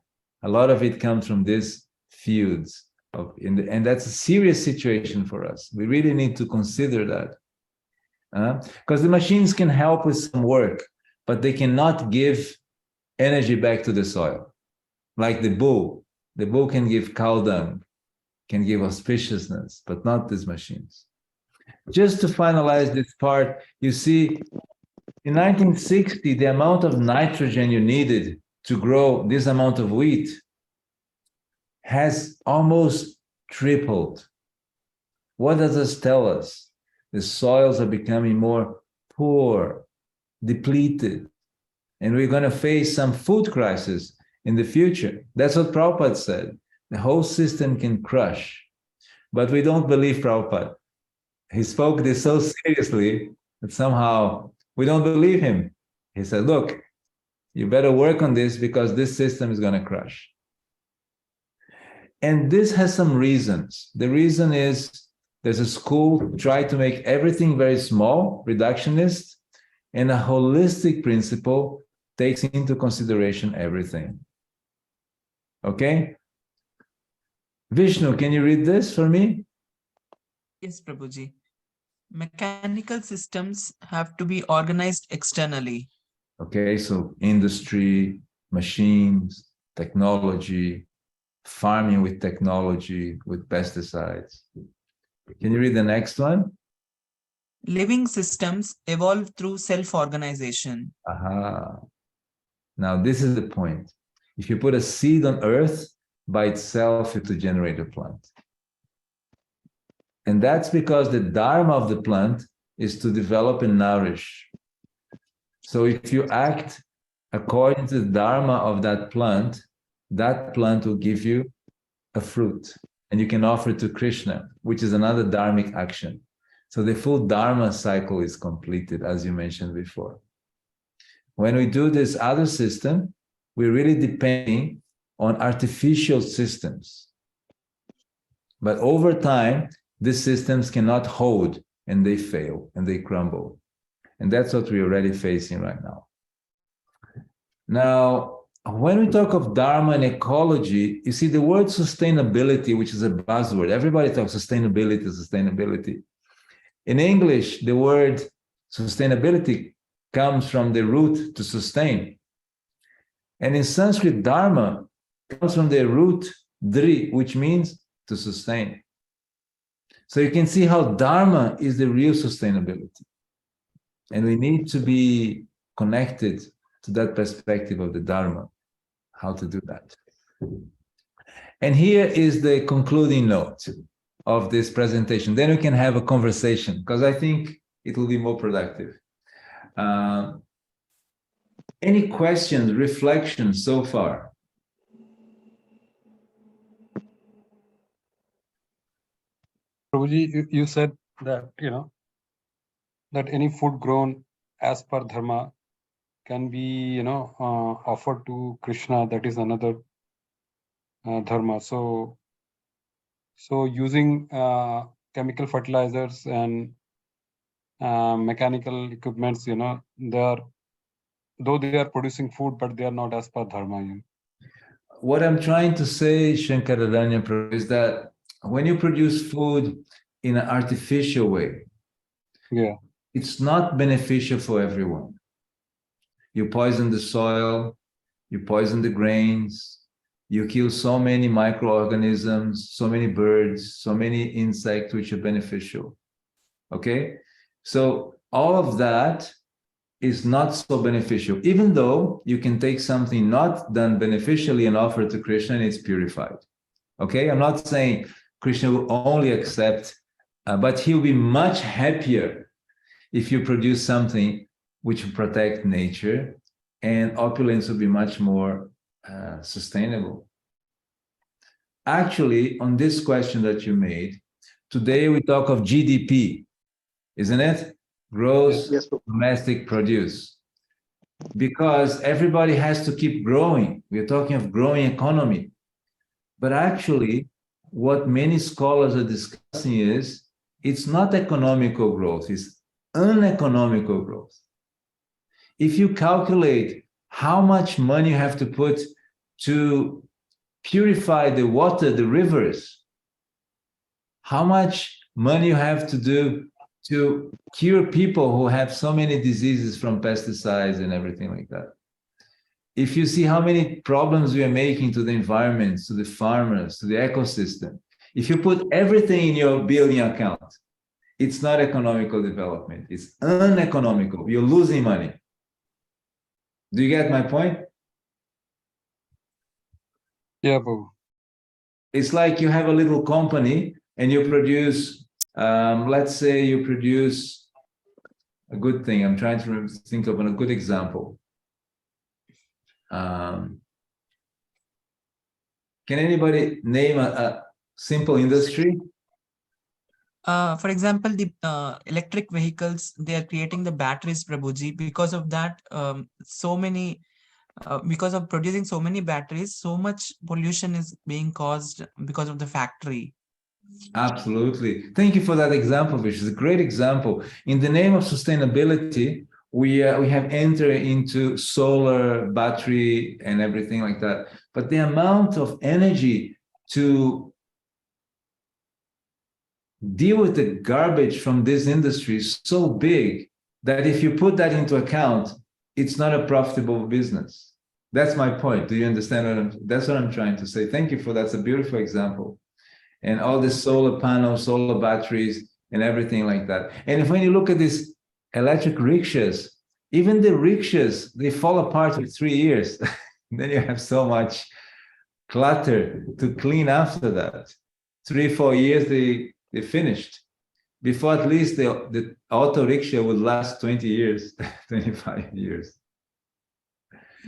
A lot of it comes from these feuds. And that's a serious situation for us. We really need to consider that. Because the machines can help with some work, but they cannot give energy back to the soil. Like the bull. The bull can give cow dung, can give auspiciousness, but not these machines. Just to finalize this part, you see, in 1960, the amount of nitrogen you needed to grow this amount of wheat has almost tripled. What does this tell us? The soils are becoming more poor, depleted, and we're going to face some food crisis in the future. That's what Prabhupada said. The whole system can crush. But we don't believe Prabhupada. He spoke this so seriously that somehow we don't believe him. He said, look, you better work on this because this system is going to crush. And this has some reasons. The reason is there's a school try to make everything very small, reductionist, and a holistic principle takes into consideration everything. Okay? Vishnu, can you read this for me? Yes, Prabhuji. Mechanical systems have to be organized externally. Okay, so industry, machines, technology, farming with technology, with pesticides. Can you read the next one? Living systems evolve through self-organization. Aha. Now this is the point. If you put a seed on earth, by itself it will generate a plant. And that's because the Dharma of the plant is to develop and nourish. So if you act according to the Dharma of that plant will give you a fruit. And you can offer it to Krishna, which is another dharmic action. So the full Dharma cycle is completed, as you mentioned before. When we do this other system, we're really depending on artificial systems. But over time, these systems cannot hold, and they fail, and they crumble. And that's what we're already facing right now. Now, when we talk of Dharma and ecology, you see the word sustainability, which is a buzzword. Everybody talks sustainability, sustainability. In English, the word sustainability comes from the root to sustain. And in Sanskrit, Dharma comes from the root dri, which means to sustain. So you can see how Dharma is the real sustainability. And we need to be connected to that perspective of the Dharma, how to do that. And here is the concluding note of this presentation. Then we can have a conversation, because I think it will be more productive. Any questions, reflections so far? Prabhuji, you said that, that any food grown as per Dharma can be, offered to Krishna. That is another Dharma. So using chemical fertilizers and mechanical equipments, though they are producing food, but they are not as per Dharma. What I'm trying to say, Shankararanya Prabhu, is that when you produce food in an artificial way, it's not beneficial for everyone. You poison the soil, you poison the grains, you kill so many microorganisms, so many birds, so many insects which are beneficial. Okay? So all of that is not so beneficial, even though you can take something not done beneficially and offer to Krishna and it's purified. Okay, I'm not saying Krishna will only accept, but he'll be much happier if you produce something which will protect nature, and opulence will be much more sustainable. Actually, on this question that you made, today we talk of GDP, isn't it? Gross domestic produce. Because everybody has to keep growing. We're talking of growing economy. But actually, what many scholars are discussing is, it's not economical growth, it's uneconomical growth. If you calculate how much money you have to put to purify the water, the rivers, how much money you have to do to cure people who have so many diseases from pesticides and everything like that. If you see how many problems we are making to the environment, to the farmers, to the ecosystem, if you put everything in your billing account, it's not economical development, it's uneconomical, you're losing money. Do you get my point? Yeah, Prabhu. It's like you have a little company and you produce, let's say you produce a good thing. I'm trying to think of a good example. Can anybody name a simple industry? For example, the electric vehicles, they are creating the batteries, Prabhuji. Because of that, because of producing so many batteries, so much pollution is being caused because of the factory. Absolutely. Thank you for that example, which is a great example. In the name of sustainability, we have entered into solar, battery, and everything like that. But the amount of energy to deal with the garbage from this industry is so big that if you put that into account, it's not a profitable business. That's my point. Do you understand? That's what I'm trying to say. Thank you for that. That's a beautiful example. And all the solar panels, solar batteries, and everything like that. And if when you look at these electric rickshaws, even the rickshaws, they fall apart in 3 years. Then you have so much clutter to clean after that. 3-4 years, they finished. Before at least the auto rickshaw would last 20 years, 25 years.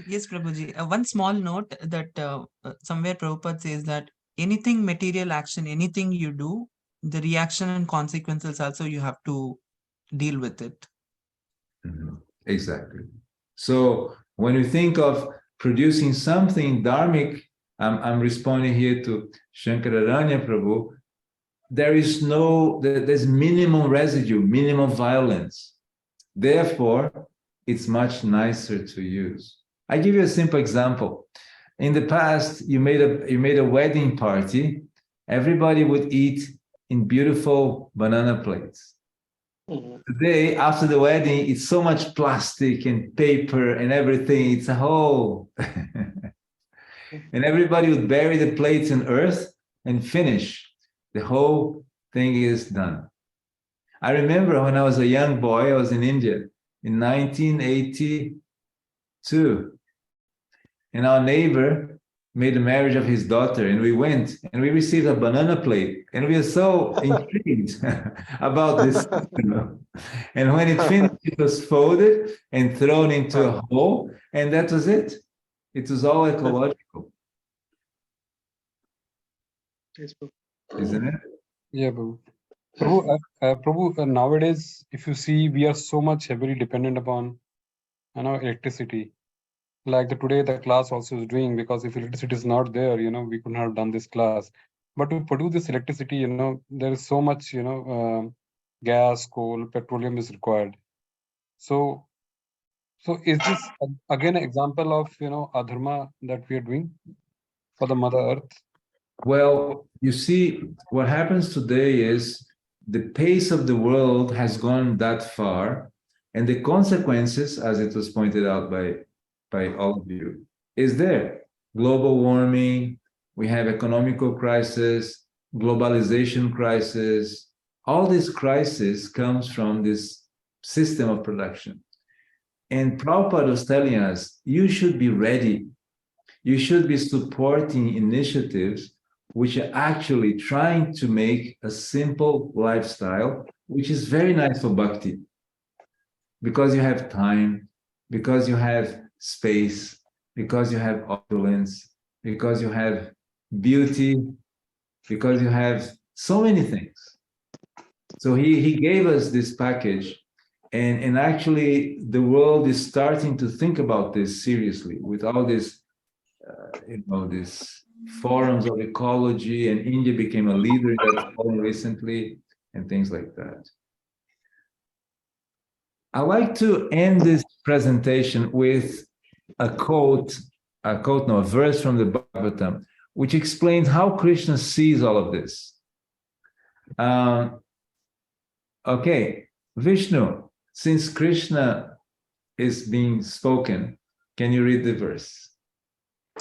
Yes, Prabhuji. One small note that somewhere Prabhupada says that anything material action, anything you do, the reaction and consequences also you have to deal with it. Mm-hmm. Exactly. So when you think of producing something dharmic, I'm responding here to Shankararanya Prabhu, there's minimum residue, minimum violence. Therefore, it's much nicer to use. I give you a simple example. In the past, you made a wedding party. Everybody would eat in beautiful banana plates. Mm-hmm. Today, after the wedding, it's so much plastic and paper and everything. It's a whole. And everybody would bury the plates in earth and finish. The whole thing is done. I remember when I was a young boy, I was in India in 1982. And our neighbor made a marriage of his daughter, and we went and we received a banana plate, and we were so intrigued about this. And when it finished, it was folded and thrown into a hole, and that was it. It was all ecological. Isn't it? Yeah, Prabhu. Prabhu, nowadays, if you see, we are so much heavily dependent upon electricity. Like today, the class also is doing, because if electricity is not there, we could not have done this class. But to produce this electricity, there is so much, gas, coal, petroleum is required. So is this again an example of, adharma that we are doing for the Mother Earth? Well, you see, what happens today is the pace of the world has gone that far, and the consequences, as it was pointed out by all of you, is there. Global warming, we have economical crisis, globalization crisis. All this crisis comes from this system of production. And Prabhupada was telling us, you should be ready. You should be supporting initiatives which are actually trying to make a simple lifestyle, which is very nice for bhakti. Because you have time, because you have space, because you have opulence, because you have beauty, because you have so many things. So he gave us this package, and actually the world is starting to think about this seriously with all this, these forums of ecology, and India became a leader in that forum recently, and things like that. I like to end this presentation with a verse from the Bhagavatam, which explains how Krishna sees all of this. Okay, Vishnu, since Krishna is being spoken, can you read the verse?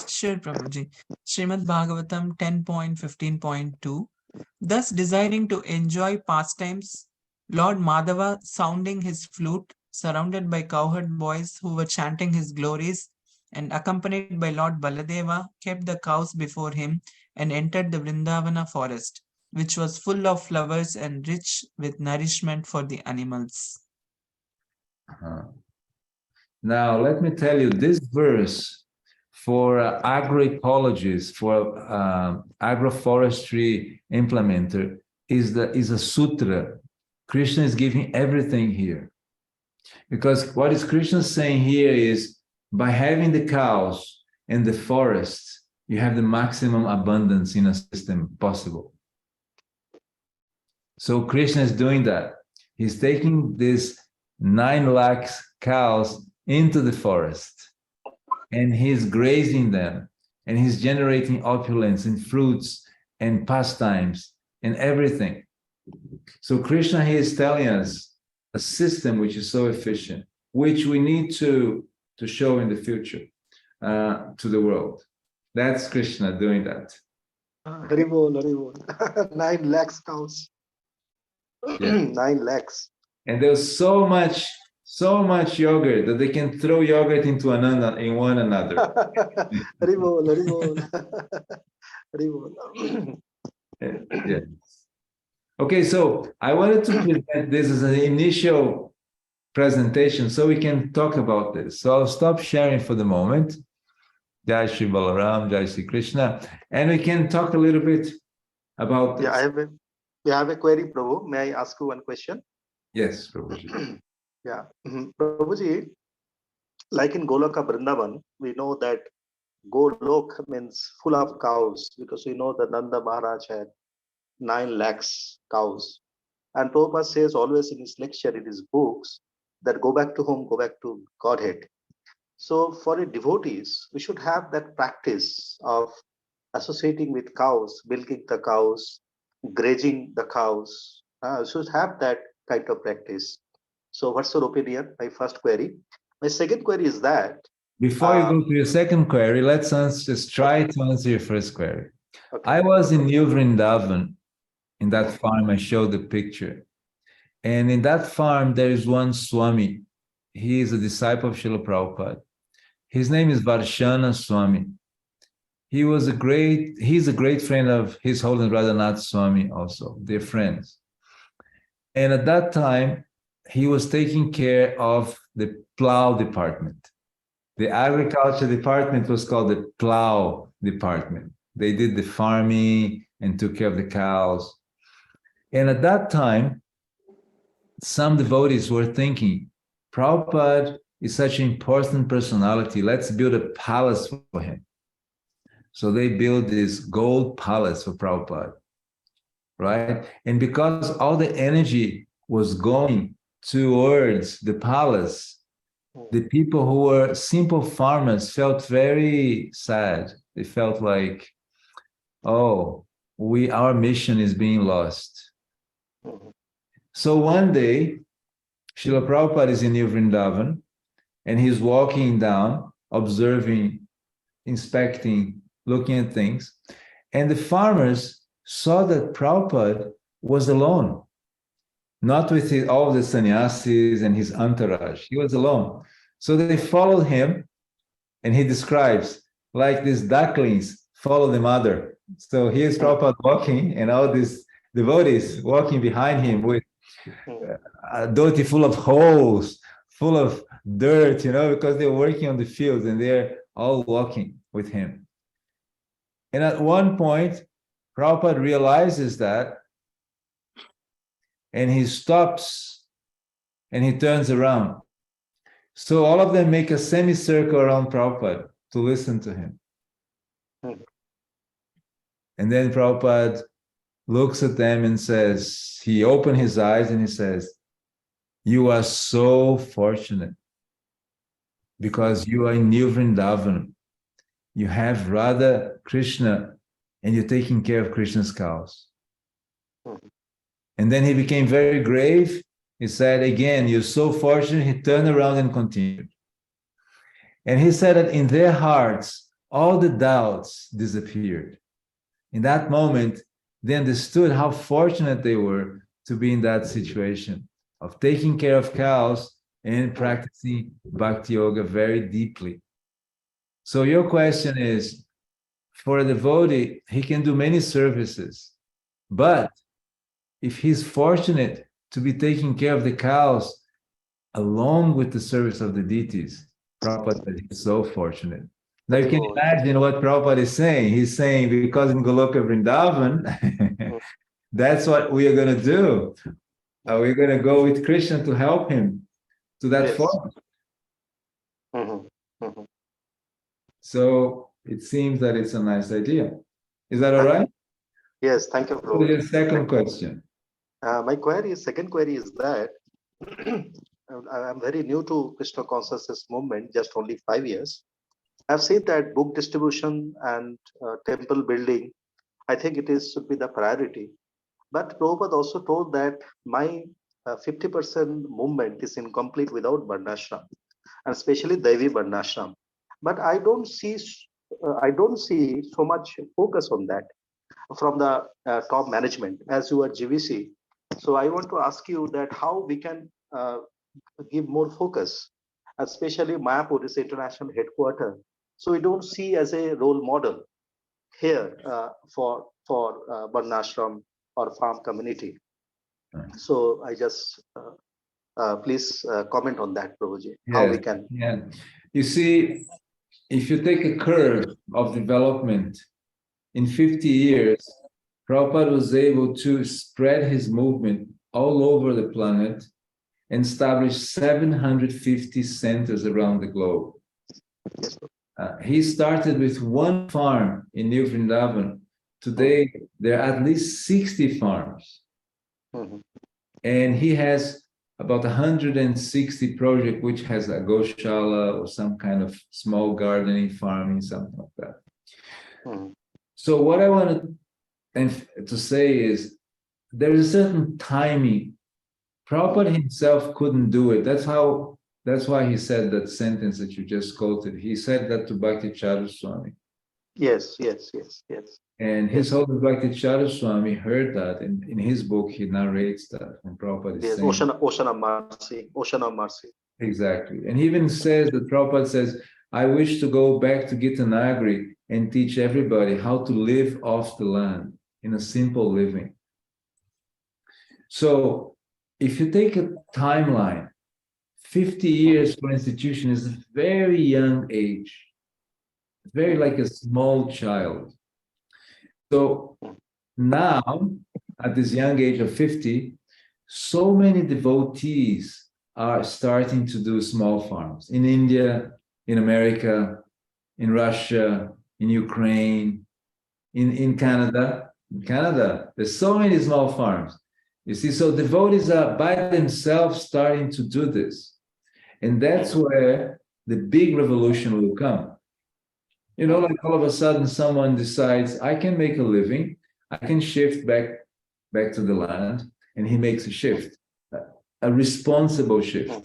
Sure, Prabhuji. Srimad Bhagavatam 10.15.2. Thus desiring to enjoy pastimes, Lord Madhava, sounding his flute, surrounded by cowherd boys who were chanting his glories, and accompanied by Lord Baladeva, kept the cows before him and entered the Vrindavana forest, which was full of flowers and rich with nourishment for the animals. Now, let me tell you, this verse for agroecologists, for agroforestry implementer, is a sutra. Krishna is giving everything here. Because what is Krishna saying here is, by having the cows and the forests, you have the maximum abundance in a system possible. So Krishna is doing that. He's taking these 9 lakh cows into the forest, and he's grazing them, and he's generating opulence and fruits and pastimes and everything. So Krishna here is telling us a system which is so efficient, which we need to show in the future to the world. That's Krishna doing that. Very well, very well. 9 lakhs cows. Yeah. 9 lakhs. And there's so much yogurt that they can throw yogurt into in one another. Very well, very well. Very well. Yeah. Okay, so I wanted to present this as an initial presentation so we can talk about this. So I'll stop sharing for the moment. Jai Shri Balaram, Jai Shri Krishna, and we can talk a little bit about this. Yeah, I have a query, Prabhu. May I ask you one question? Yes, Prabhuji. Yeah, Prabhuji, like in Goloka Vrindavan, we know that Golok means full of cows, because we know that Nanda Maharaj had 9 lakhs cows. And Prabhupada says always in his lecture, in his books, that go back to home, go back to Godhead. So for the devotees, we should have that practice of associating with cows, milking the cows, grazing the cows. Should have that kind of practice. So what's your opinion? My first query. My second query is that Before you go to your second query, let's just try to answer your first query. okay. I was in New Vrindavan, in that farm. I showed the picture. And in that farm, there is one Swami. He is a disciple of Srila Prabhupada. His name is Varshana Swami. He's a great friend of His Holiness Radhanath Swami also. They're friends. And at that time, he was taking care of the plow department. The agriculture department was called the plow department. They did the farming and took care of the cows. And at that time, some devotees were thinking, Prabhupada is such an important personality. Let's build a palace for him. So they built this gold palace for Prabhupada, right? And because all the energy was going towards the palace, the people who were simple farmers felt very sad. They felt like, oh, our mission is being lost. So one day, Srila Prabhupada is in New Vrindavan, and he's walking down, observing, inspecting, looking at things. And the farmers saw that Prabhupada was alone, not with all the sannyasis and his entourage. He was alone. So they followed him, and he describes like these ducklings follow the mother. So here's Prabhupada walking, and all these devotees walking behind him with a dhoti full of holes, full of dirt, because they're working on the fields, and they're all walking with him. And at one point, Prabhupada realizes that, and he stops, and he turns around. So all of them make a semicircle around Prabhupada to listen to him. And then Prabhupada looks at them and says, he opened his eyes and he says, "You are so fortunate because you are in New Vrindavan. You have Radha, Krishna, and you're taking care of Krishna's cows." And then he became very grave. He said, "Again, you're so fortunate." He turned around and continued. And he said that in their hearts, all the doubts disappeared. In that moment, they understood how fortunate they were to be in that situation of taking care of cows and practicing Bhakti Yoga very deeply. So your question is, for a devotee, he can do many services, but if he's fortunate to be taking care of the cows along with the service of the deities, Prabhupada is so fortunate. Now you can imagine what Prabhupada is saying. He's saying, because in Goloka Vrindavan, that's what we are going to do. We're going to go with Krishna to help him to that form. So it seems that it's a nice idea. Is that all right? Yes, thank you, What Prabhupada. is your second question? My second query is that I'm very new to Krishna consciousness movement, just only 5 years. I've seen that book distribution and temple building, I think should be the priority. But Prabhupada also told that my 50% movement is incomplete without Varnashram, and especially Devi Varnashram. But I don't see so much focus on that from the top management, as you are GBC. So I want to ask you that how we can give more focus, especially Mayapur is international headquarters. So we don't see as a role model here for Varnashram or farm community. So I just please comment on that, Prabhuji. How we can. Yeah. You see, if you take a curve of development, in 50 years, Prabhupada was able to spread his movement all over the planet and establish 750 centers around the globe. He started with one farm in New Vrindavan. Today, there are at least 60 farms. And he has about 160 projects, which has a Goshala or some kind of small gardening farming, something like that. So what I wanted to say is, there is a certain timing. Prabhupada himself couldn't do it. That's why he said that sentence that you just quoted. He said that to Bhakti Swami. Yes. And His Holiness Bhakti Swami heard that. In his book, he narrates that when Prabhupada is saying. Ocean of mercy. Exactly. And he even says that Prabhupada says, "I wish to go back to Gitanagari and teach everybody how to live off the land in a simple living." So if you take a timeline, 50 years for institution is a very young age, very like a small child. So now, at this young age of 50, so many devotees are starting to do small farms in India, in America, in Russia, in Ukraine, in Canada. In Canada, there's so many small farms. You see, so devotees are by themselves starting to do this. And that's where the big revolution will come. Like all of a sudden someone decides, I can make a living, I can shift back to the land, and he makes a shift, a responsible shift.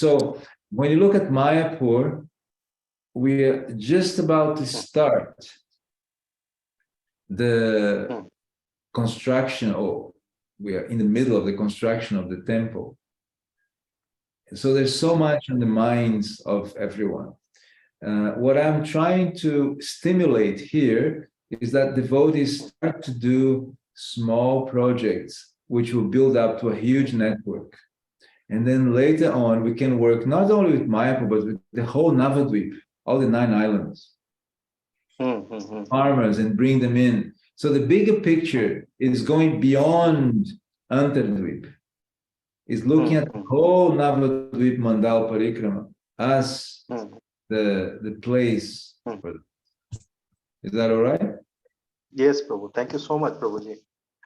So when you look at Mayapur, we are just about to start the construction, or we are in the middle of the construction of the temple. So there's so much on the minds of everyone. What I'm trying to stimulate here is that devotees start to do small projects which will build up to a huge network. And then later on, we can work not only with Mayapur, but with the whole Navadvip, all the 9 islands, farmers, and bring them in. So the bigger picture is going beyond Antardvip, is looking at the whole Navadvip Mandal Parikrama as the place. Is that all right? Yes, Prabhu. Thank you so much, Prabhuji.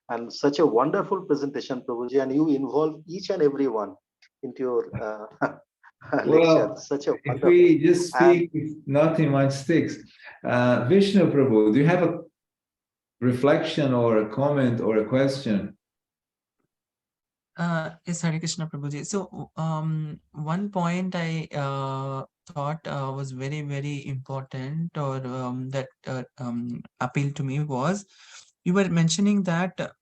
And such a wonderful presentation, Prabhuji, and you involve each and every one into your lecture. Such a if wonderful. we just speak, nothing much sticks. Vishnu Prabhu, do you have a reflection or a comment or a question? Yes, Hare Krishna Prabhuji. So one point I thought was very, very important, or that appealed to me, was you were mentioning that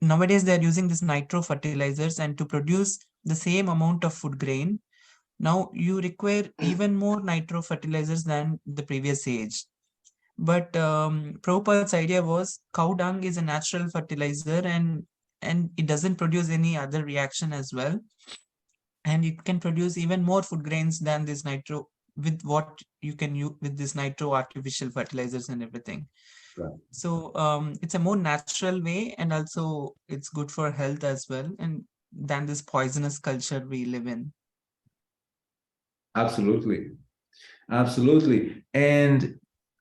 nowadays they're using this nitro fertilizers, and to produce the same amount of food grain, now you require even more nitro fertilizers than the previous age. But Prabhupada's idea was cow dung is a natural fertilizer, and it doesn't produce any other reaction as well, and it can produce even more food grains than this nitro, with what you can use with this nitro artificial fertilizers and everything. Right. So it's a more natural way, and also it's good for health as well, and than this poisonous culture we live in. Absolutely. Absolutely. And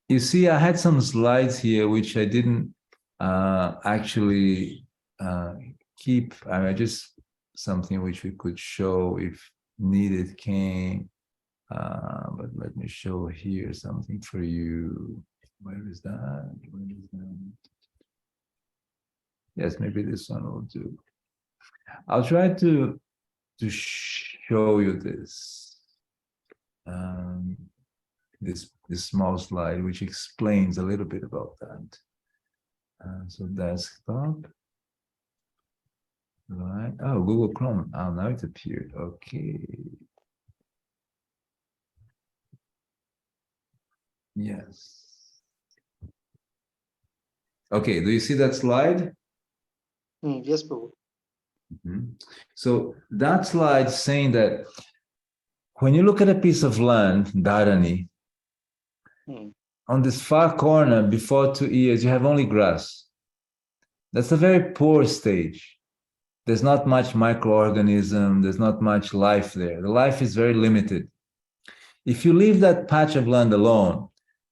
you see, I had some slides here which I didn't actually keep. I just something which we could show if needed came. But let me show here something for you. Where is that? Where is that? Yes, maybe this one will do. I'll try to show you this. This small slide which explains a little bit about that. So desktop. Right. Oh, Google Chrome. Oh, now it appeared. Okay. Yes. Okay, do you see that slide? Yes, Prabhu. So that slide is saying that when you look at a piece of land, Dharani, on this far corner before 2 years, you have only grass. That's a very poor stage. There's not much microorganism, there's not much life there. The life is very limited. If you leave that patch of land alone,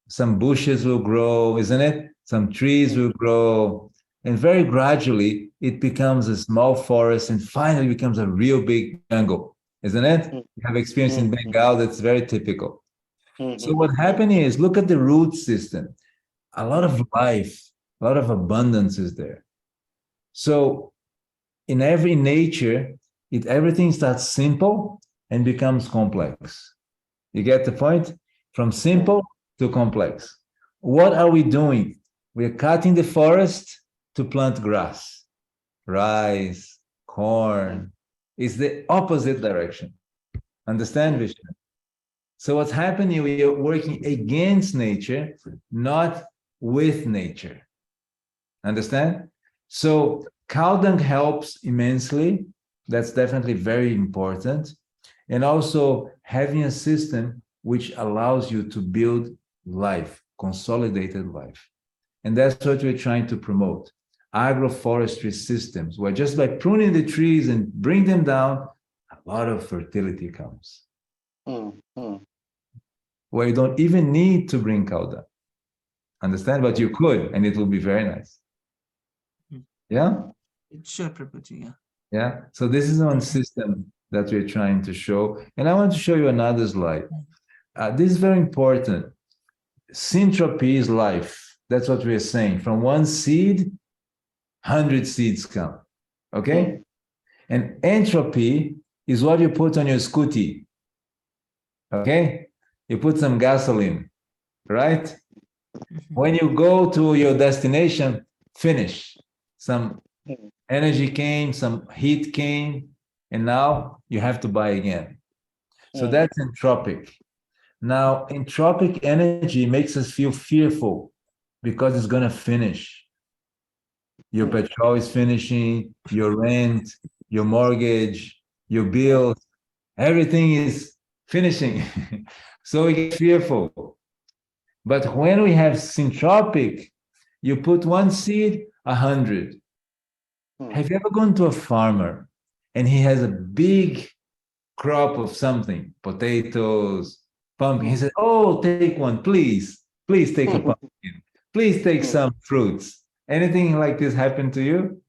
some bushes will grow, isn't it? Some trees will grow, and very gradually it becomes a small forest and finally becomes a real big jungle, isn't it? You have experience in Bengal that's very typical. So what happened is, look at the root system. A lot of life, a lot of abundance is there. So in every nature, everything starts simple and becomes complex. You get the point? From simple to complex. What are we doing? We're cutting the forest to plant grass, rice, corn. It's the opposite direction. Understand, Vishnu? So what's happening, we are working against nature, not with nature. Understand? So cow dung helps immensely. That's definitely very important. And also having a system which allows you to build life, consolidated life. And that's what we're trying to promote. Agroforestry systems, where just by pruning the trees and bring them down, a lot of fertility comes. Where you don't even need to bring cow dung. Understand? But you could, and it will be very nice. Yeah? Sure, Prabhuji, yeah. Yeah. So this is one system that we're trying to show. And I want to show you another slide. This is very important. Syntropy is life. That's what we're saying. From one seed, 100 seeds come. Okay? And entropy is what you put on your scooty. Okay? You put some gasoline, right? When you go to your destination, finish. Some energy came, some heat came, and now you have to buy again. So that's entropic. Now, entropic energy makes us feel fearful because it's going to finish. Your petrol is finishing, your rent, your mortgage, your bills, everything is finishing. So we get fearful. But when we have syntropic, you put one seed, 100. Have you ever gone to a farmer and he has a big crop of something, potatoes, pumpkin? He said, oh, take one, please. Please take a pumpkin. Please take some fruits. Anything like this happen to you?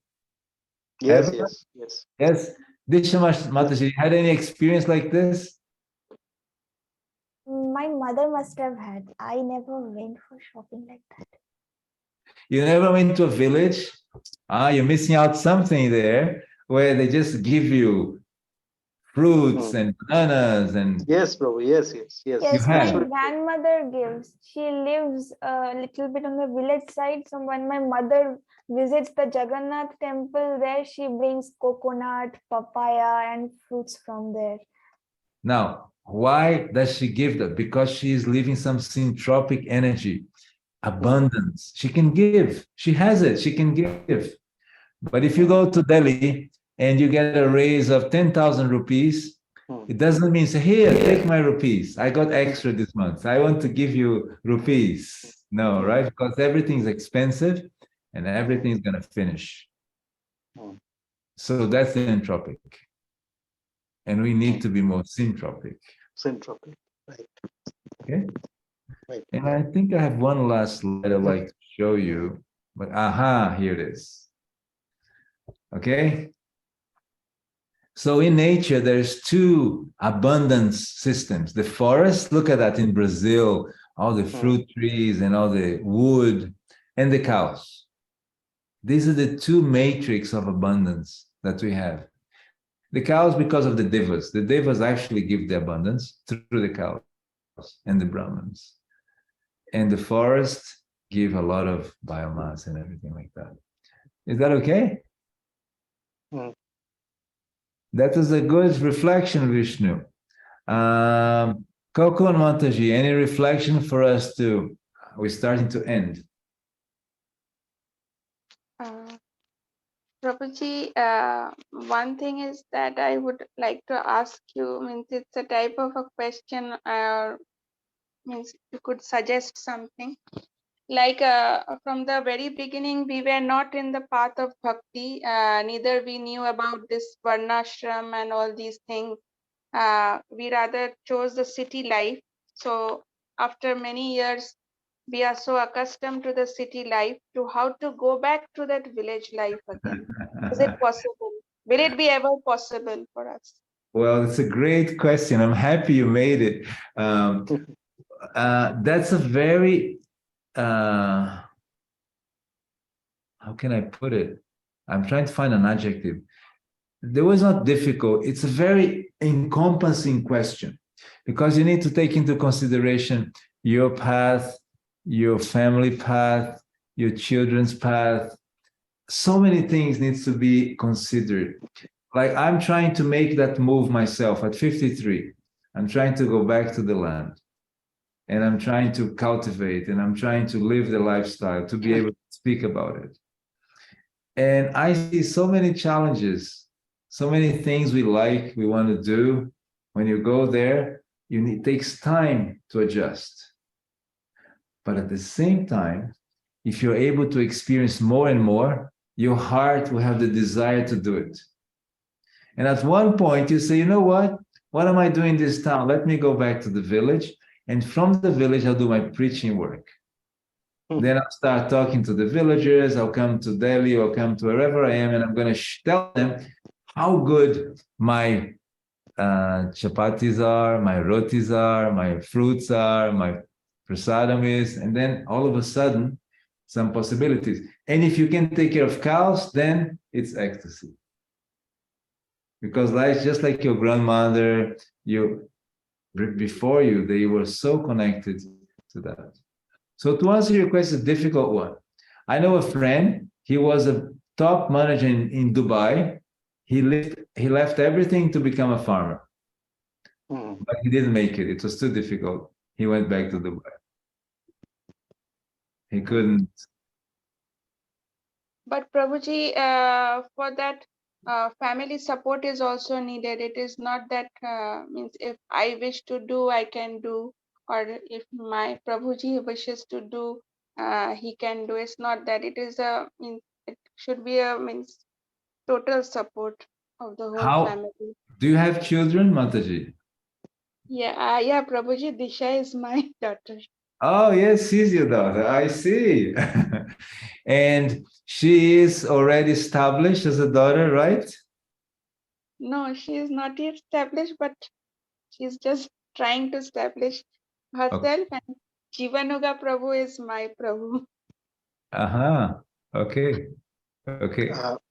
Yes, Ever? yes. Yes. Disha Mataji, had any experience like this? My mother must have had. I never went for shopping like that. You never went to a village? You're missing out something there where they just give you fruits and bananas and... Yes, Prabhu. Yes. Yes, my have. grandmother gives. She lives a little bit on the village side. So when my mother visits the Jagannath temple there, she brings coconut, papaya, and fruits from there. Now, why does she give that? Because she is living some syntropic energy, abundance. She can give. She has it. She can give. But if you go to Delhi and you get a raise of 10,000 rupees, it doesn't mean, say, here, take my rupees. I got extra this month. I want to give you rupees. No, right? Because everything's expensive and everything's going to finish. So that's the entropic. And we need to be more syntropic. Syntropic, right. Okay. Right. And I think I have one last slide I'd like to show you. But here it is. Okay. So in nature, there's two abundance systems. The forest, look at that in Brazil, all the fruit trees and all the wood, and the cows. These are the two matrix of abundance that we have. The cows, because of the devas. The devas actually give the abundance through the cows and the Brahmins. And the forest give a lot of biomass and everything like that. Is that okay? That is a good reflection, Vishnu. Coco and Mataji, any reflection for us to, we're starting to end. Prabhuji, one thing is that I would like to ask you, means it's a type of a question, means you could suggest something. Like from the very beginning, we were not in the path of bhakti, neither we knew about this varnashram and all these things. We rather chose the city life. So after many years, we are so accustomed to the city life to how to go back to that village life again. Is it possible? Will it be ever possible for us? Well, it's a great question. I'm happy you made it. That's a very, how can I put it? I'm trying to find an adjective. It was not difficult. It's a very encompassing question because you need to take into consideration your path, your family path, your children's path. So many things needs to be considered. Like I'm trying to make that move myself at 53. I'm trying to go back to the land. And I'm trying to cultivate and I'm trying to live the lifestyle to be able to speak about it. And I see so many challenges, so many things we like, we want to do. When you go there, it takes time to adjust. But at the same time, if you're able to experience more and more, your heart will have the desire to do it. And at one point you say, you know what am I doing in this town? Let me go back to the village. And from the village, I'll do my preaching work. Then I'll start talking to the villagers. I'll come to Delhi or come to wherever I am, and I'm going to tell them how good my chapatis are, my rotis are, my fruits are, my prasadam is. And then all of a sudden, some possibilities. And if you can take care of cows, then it's ecstasy. Because just like your grandmother, before you, they were so connected to that. So to answer your question, a difficult one. I know a friend, he was a top manager in Dubai. he left everything to become a farmer, Hmm. but he didn't make it. It was too difficult. He went back to Dubai. He couldn't. But Prabhuji, for that, family support is also needed. It is not that means if I wish to do, I can do, or if my Prabhuji wishes to do, he can do. It's not that. It is a means. It should be a means total support of the whole How family. do you have children, Mataji? Yeah, yeah, Prabhuji, Disha is my daughter. Oh, yes, she's your daughter. I see. And she is already established as a daughter, right? No, she is not yet established, but she's just trying to establish herself. And Jivanuga Prabhu is my Prabhu. Uh-huh. Okay. Okay.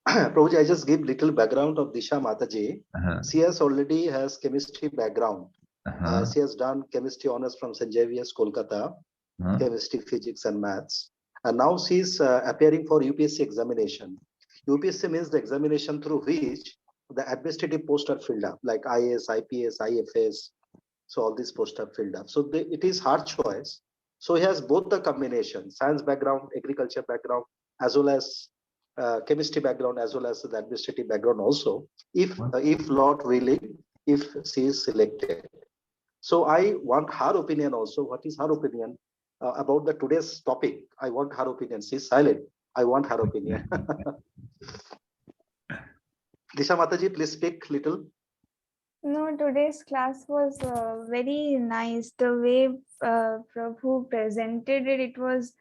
Prabhuji, I just give little background of Disha Mataji. Uh-huh. She has chemistry background. Uh-huh. She has done chemistry honors from St. Xavier's, Kolkata, Uh-huh. chemistry, physics, and maths. And now she's appearing for UPSC examination. UPSC means the examination through which the administrative posts are filled up, like IAS, IPS, IFS. So all these posts are filled up. So it is her choice. So he has both the combination, science background, agriculture background, as well as chemistry background, as well as the administrative background also, if Lord willing, if she is selected. So I want her opinion also. What is her opinion about the today's topic? I want her opinion. She's silent. I want her opinion. Disha Mataji, please speak little. No, today's class was very nice. The way Prabhu presented it, it was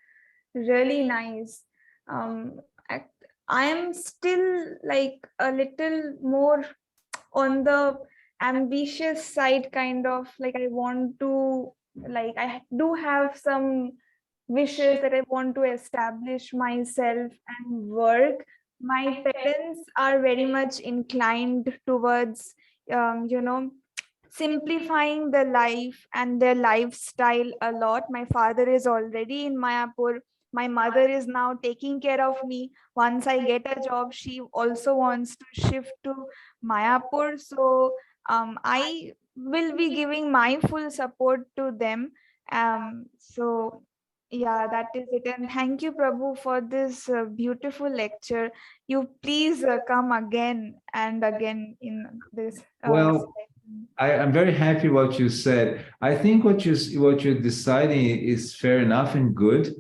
really nice. I am still like a little more on the ambitious side, kind of like I want to, like I do have some wishes that I want to establish myself and work. My parents are very much inclined towards simplifying the life and their lifestyle a lot. My father is already in Mayapur. My mother is now taking care of me. Once I get a job, she also wants to shift to Mayapur. So I will be giving my full support to them. So yeah, that is it. And thank you, Prabhu, for this beautiful lecture. You please come again and again in this. Well, I'm very happy what you said. I think what you're deciding is fair enough and good.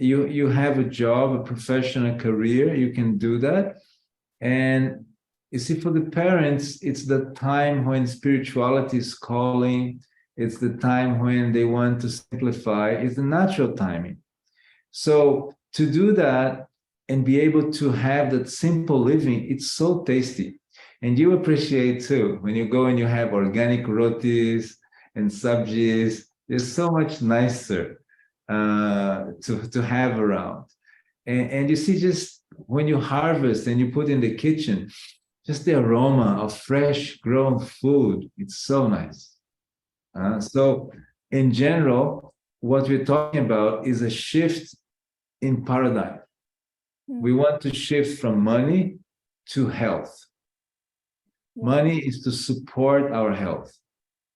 You have a job, a professional career, you can do that. And you see, for the parents, it's the time when spirituality is calling. It's the time when they want to simplify. It's the natural timing. So to do that and be able to have that simple living, it's so tasty. And you appreciate too, when you go and you have organic rotis and sabjis, it's so much nicer to have around. And you see, just when you harvest and you put in the kitchen, just the aroma of fresh grown food, it's so nice. So in general, what we're talking about is a shift in paradigm. We want to shift from money to health. Money is to support our health.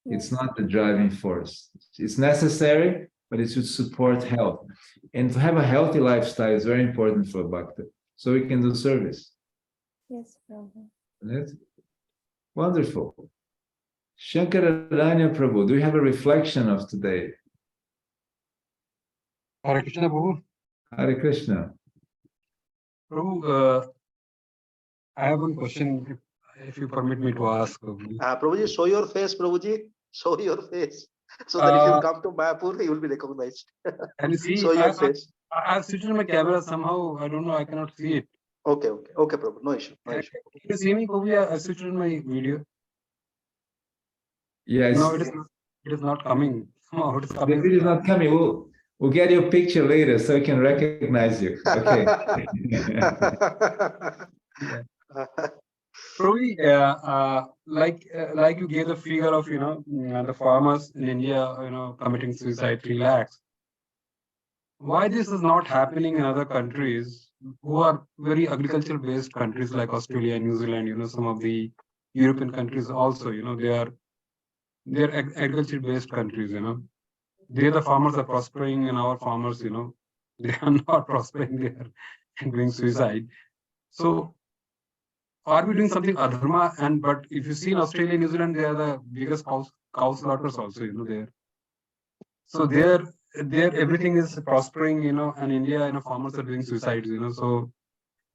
It's not the driving force. It's necessary, but it should support health. And to have a healthy lifestyle is very important for a bhakta, so we can do service. Yes, Prabhu. That's wonderful. Shankararanya Prabhu, do you have a reflection of today? Hare Krishna, Prabhu. Hare Krishna. Prabhu, I have one question, if you permit me to ask. Prabhuji, show your face, Prabhuji. Show your face. So that if you come to Mayapur, you will be recognized. Can you see? Show your face. I have switched on my camera somehow. I don't know. I cannot see it. Okay, Prabhu. No issue. No issue. Can you see me, Prabhu? I switched on my video. Yes. No, it is not coming. No, it is coming. The video is not coming. We'll get your picture later so we can recognize you. Okay. Prabhu, like you gave the figure of the farmers in India committing suicide 3 lakhs. Why this is not happening in other countries? who are very agricultural based countries like Australia, New Zealand, some of the European countries also, they're agriculture based countries, There the farmers are prospering and our farmers, they are not prospering, they are doing suicide. So are we doing something adharma? And but if you see in Australia, New Zealand, they are the biggest cow slaughters also, there. So there everything is prospering, and India, farmers are doing suicides, so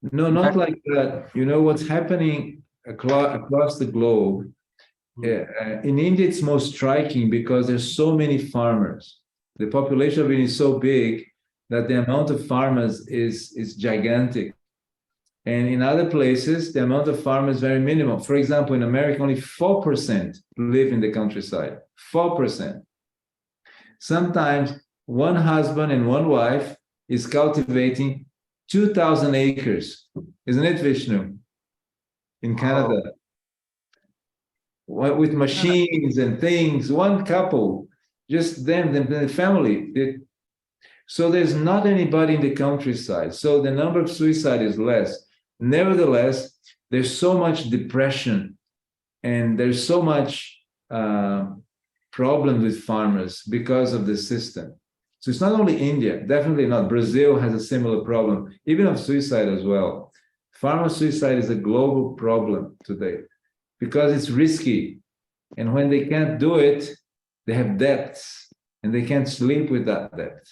No, not like that. You know what's happening across the globe. In India, it's most striking because there's so many farmers. The population of India is so big that the amount of farmers is gigantic. And in other places, the amount of farmers is very minimal. For example, in America, only 4% live in the countryside. 4%. Sometimes one husband and one wife is cultivating 2,000 acres. Isn't it, Vishnu? In Canada. With machines and things, one couple, just them, the family. So there's not anybody in the countryside. So the number of suicide is less. Nevertheless, there's so much depression and there's so much problem with farmers because of the system. So it's not only India, definitely not. Brazil has a similar problem, even of suicide as well. Farmer suicide is a global problem today because it's risky. And when they can't do it, they have debts and they can't sleep with that debt.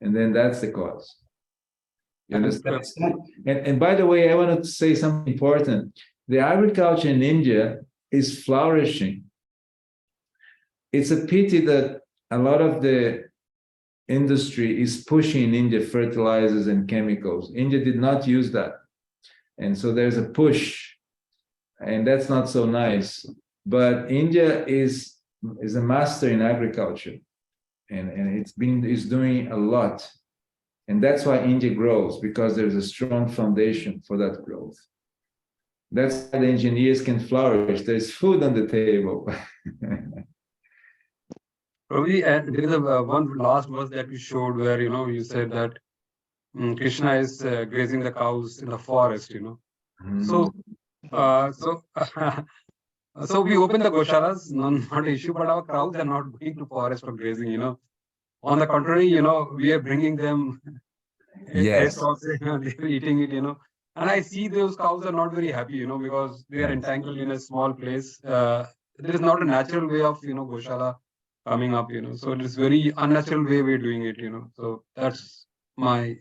And then that's the cause. You understand? And by the way, I want to say something important. The agriculture in India is flourishing. It's a pity that a lot of the industry is pushing in India fertilizers and chemicals. India did not use that. And so there's a push, and that's not so nice. But India is a master in agriculture, and it's doing a lot. And that's why India grows, because there's a strong foundation for that growth. That's why the engineers can flourish. There's food on the table. Probably, there is one last verse that you showed where, you said that Krishna is grazing the cows in the forest, So, so we open the goshalas, not an issue, but our cows are not going to forest for grazing, On the contrary, we are bringing them. Yes. They're eating it, And I see those cows are not very happy, because they are entangled in a small place. There is not a natural way of, goshala coming up, So it is very unnatural way we're doing it, So that's my.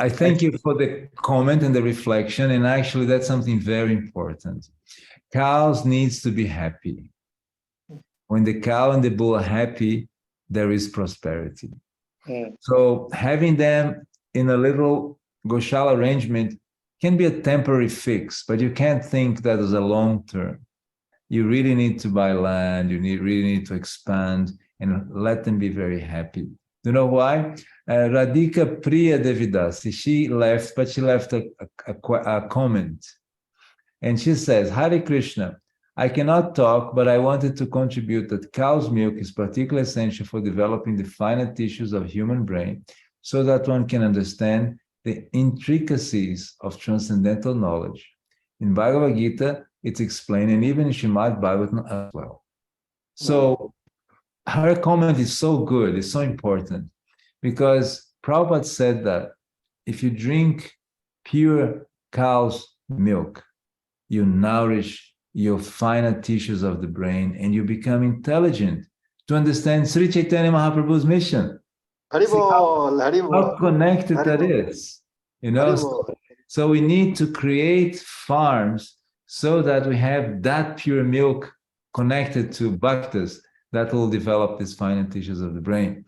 I thank you for the comment and the reflection. And actually, that's something very important. Cows needs to be happy. When the cow and the bull are happy, there is prosperity. So having them in a little goshala arrangement can be a temporary fix, but you can't think that as a long term. You really need to buy land, really need to expand and let them be very happy. You know why? Radhika Priya Devidasi, she left, but she left a comment. And she says, Hare Krishna, I cannot talk, but I wanted to contribute that cow's milk is particularly essential for developing the finer tissues of human brain so that one can understand the intricacies of transcendental knowledge. In Bhagavad Gita, it's explained, and even in Srimad Bhagavatam as well. So her comment is so good, it's so important, because Prabhupada said that if you drink pure cow's milk, you nourish your finer tissues of the brain and you become intelligent to understand Sri Chaitanya Mahaprabhu's mission. How connected that is, So we need to create farms so that we have that pure milk connected to bhaktas that will develop these finer tissues of the brain.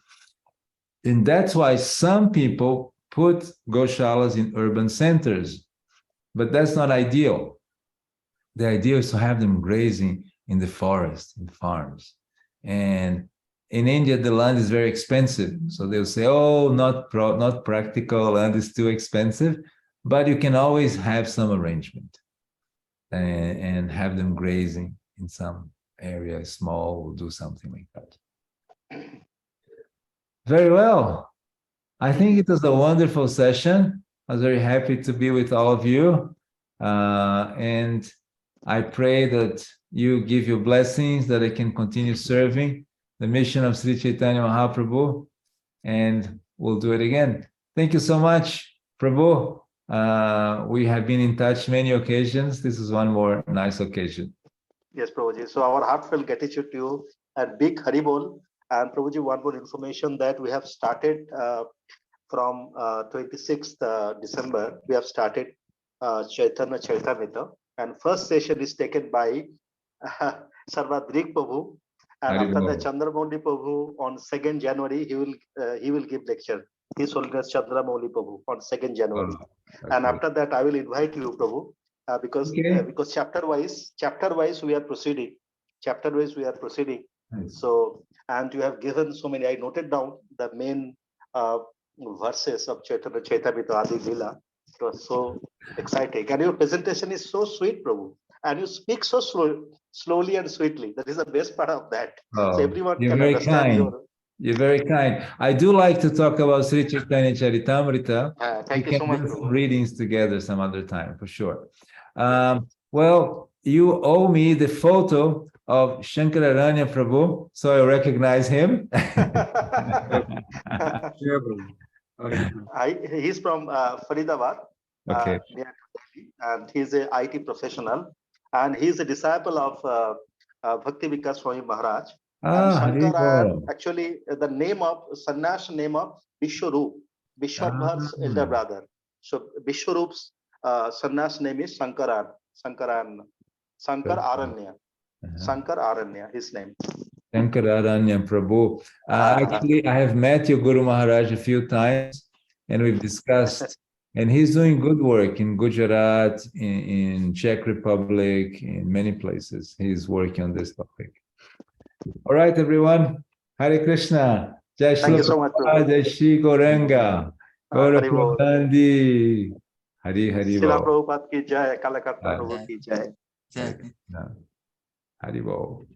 And that's why some people put goshalas in urban centers, but that's not ideal. The idea is to have them grazing in the forest, in farms. And in India, the land is very expensive. So they'll say, oh, not practical, land is too expensive, but you can always have some arrangement and have them grazing in some area, small, or do something like that. Very well. I think it was a wonderful session. I was very happy to be with all of you. And I pray that you give your blessings, that I can continue serving the mission of Sri Chaitanya Mahaprabhu, and we'll do it again. Thank you so much, Prabhu. We have been in touch many occasions. This is one more nice occasion. Yes, Prabhuji. So our heartfelt gratitude to you and big Haribol. And Prabhuji, one more information that we have started from 26th December. We have started Chaitanya Charitamrita, and first session is taken by Sarvadrik Prabhu, and after that Chandramouli Prabhu on 2nd January he will give lecture. His Holiness Chandramouli Prabhu on 2nd January, and after that I will invite you, Prabhu, because chapter wise we are proceeding. Nice. So, and you have given so many. I noted down the main verses of Chaitanya Charitamrita Adi Lila. It was so exciting, and your presentation is so sweet, Prabhu, and you speak so slowly and sweetly. That is the best part of that. Oh, so everyone you're can very understand kind. your. You're very kind. I do like to talk about Sri Chaitanya Charitamrita. Thank you so much, do some Prabhu. readings together some other time, for sure. Well, you owe me the photo of Shankararanya Prabhu, so I recognize him. He's from Faridabad, Okay. near Delhi, and he's a IT professional, and he's a disciple of Bhakti Vikas Swami Maharaj. And Shankara, actually, the name of Sannyas name of Vishwarup, Vishwabhar's elder brother. So Vishwarup's Sannyas name is Shankar Aranya. Shankar Aranya, his name. Shankararanya Prabhu. Actually, I have met your Guru Maharaj a few times, and we've discussed, and he's doing good work in Gujarat, in Czech Republic, in many places. He's working on this topic. All right, everyone. Hare Krishna. Jai Shri Prabhupada, Jai Shri Gauranga. Gaura Prabhupada. Hari Hari Srila Prabhupada ki jai, Kalakantha Prabhu ki jai. Hari Bol.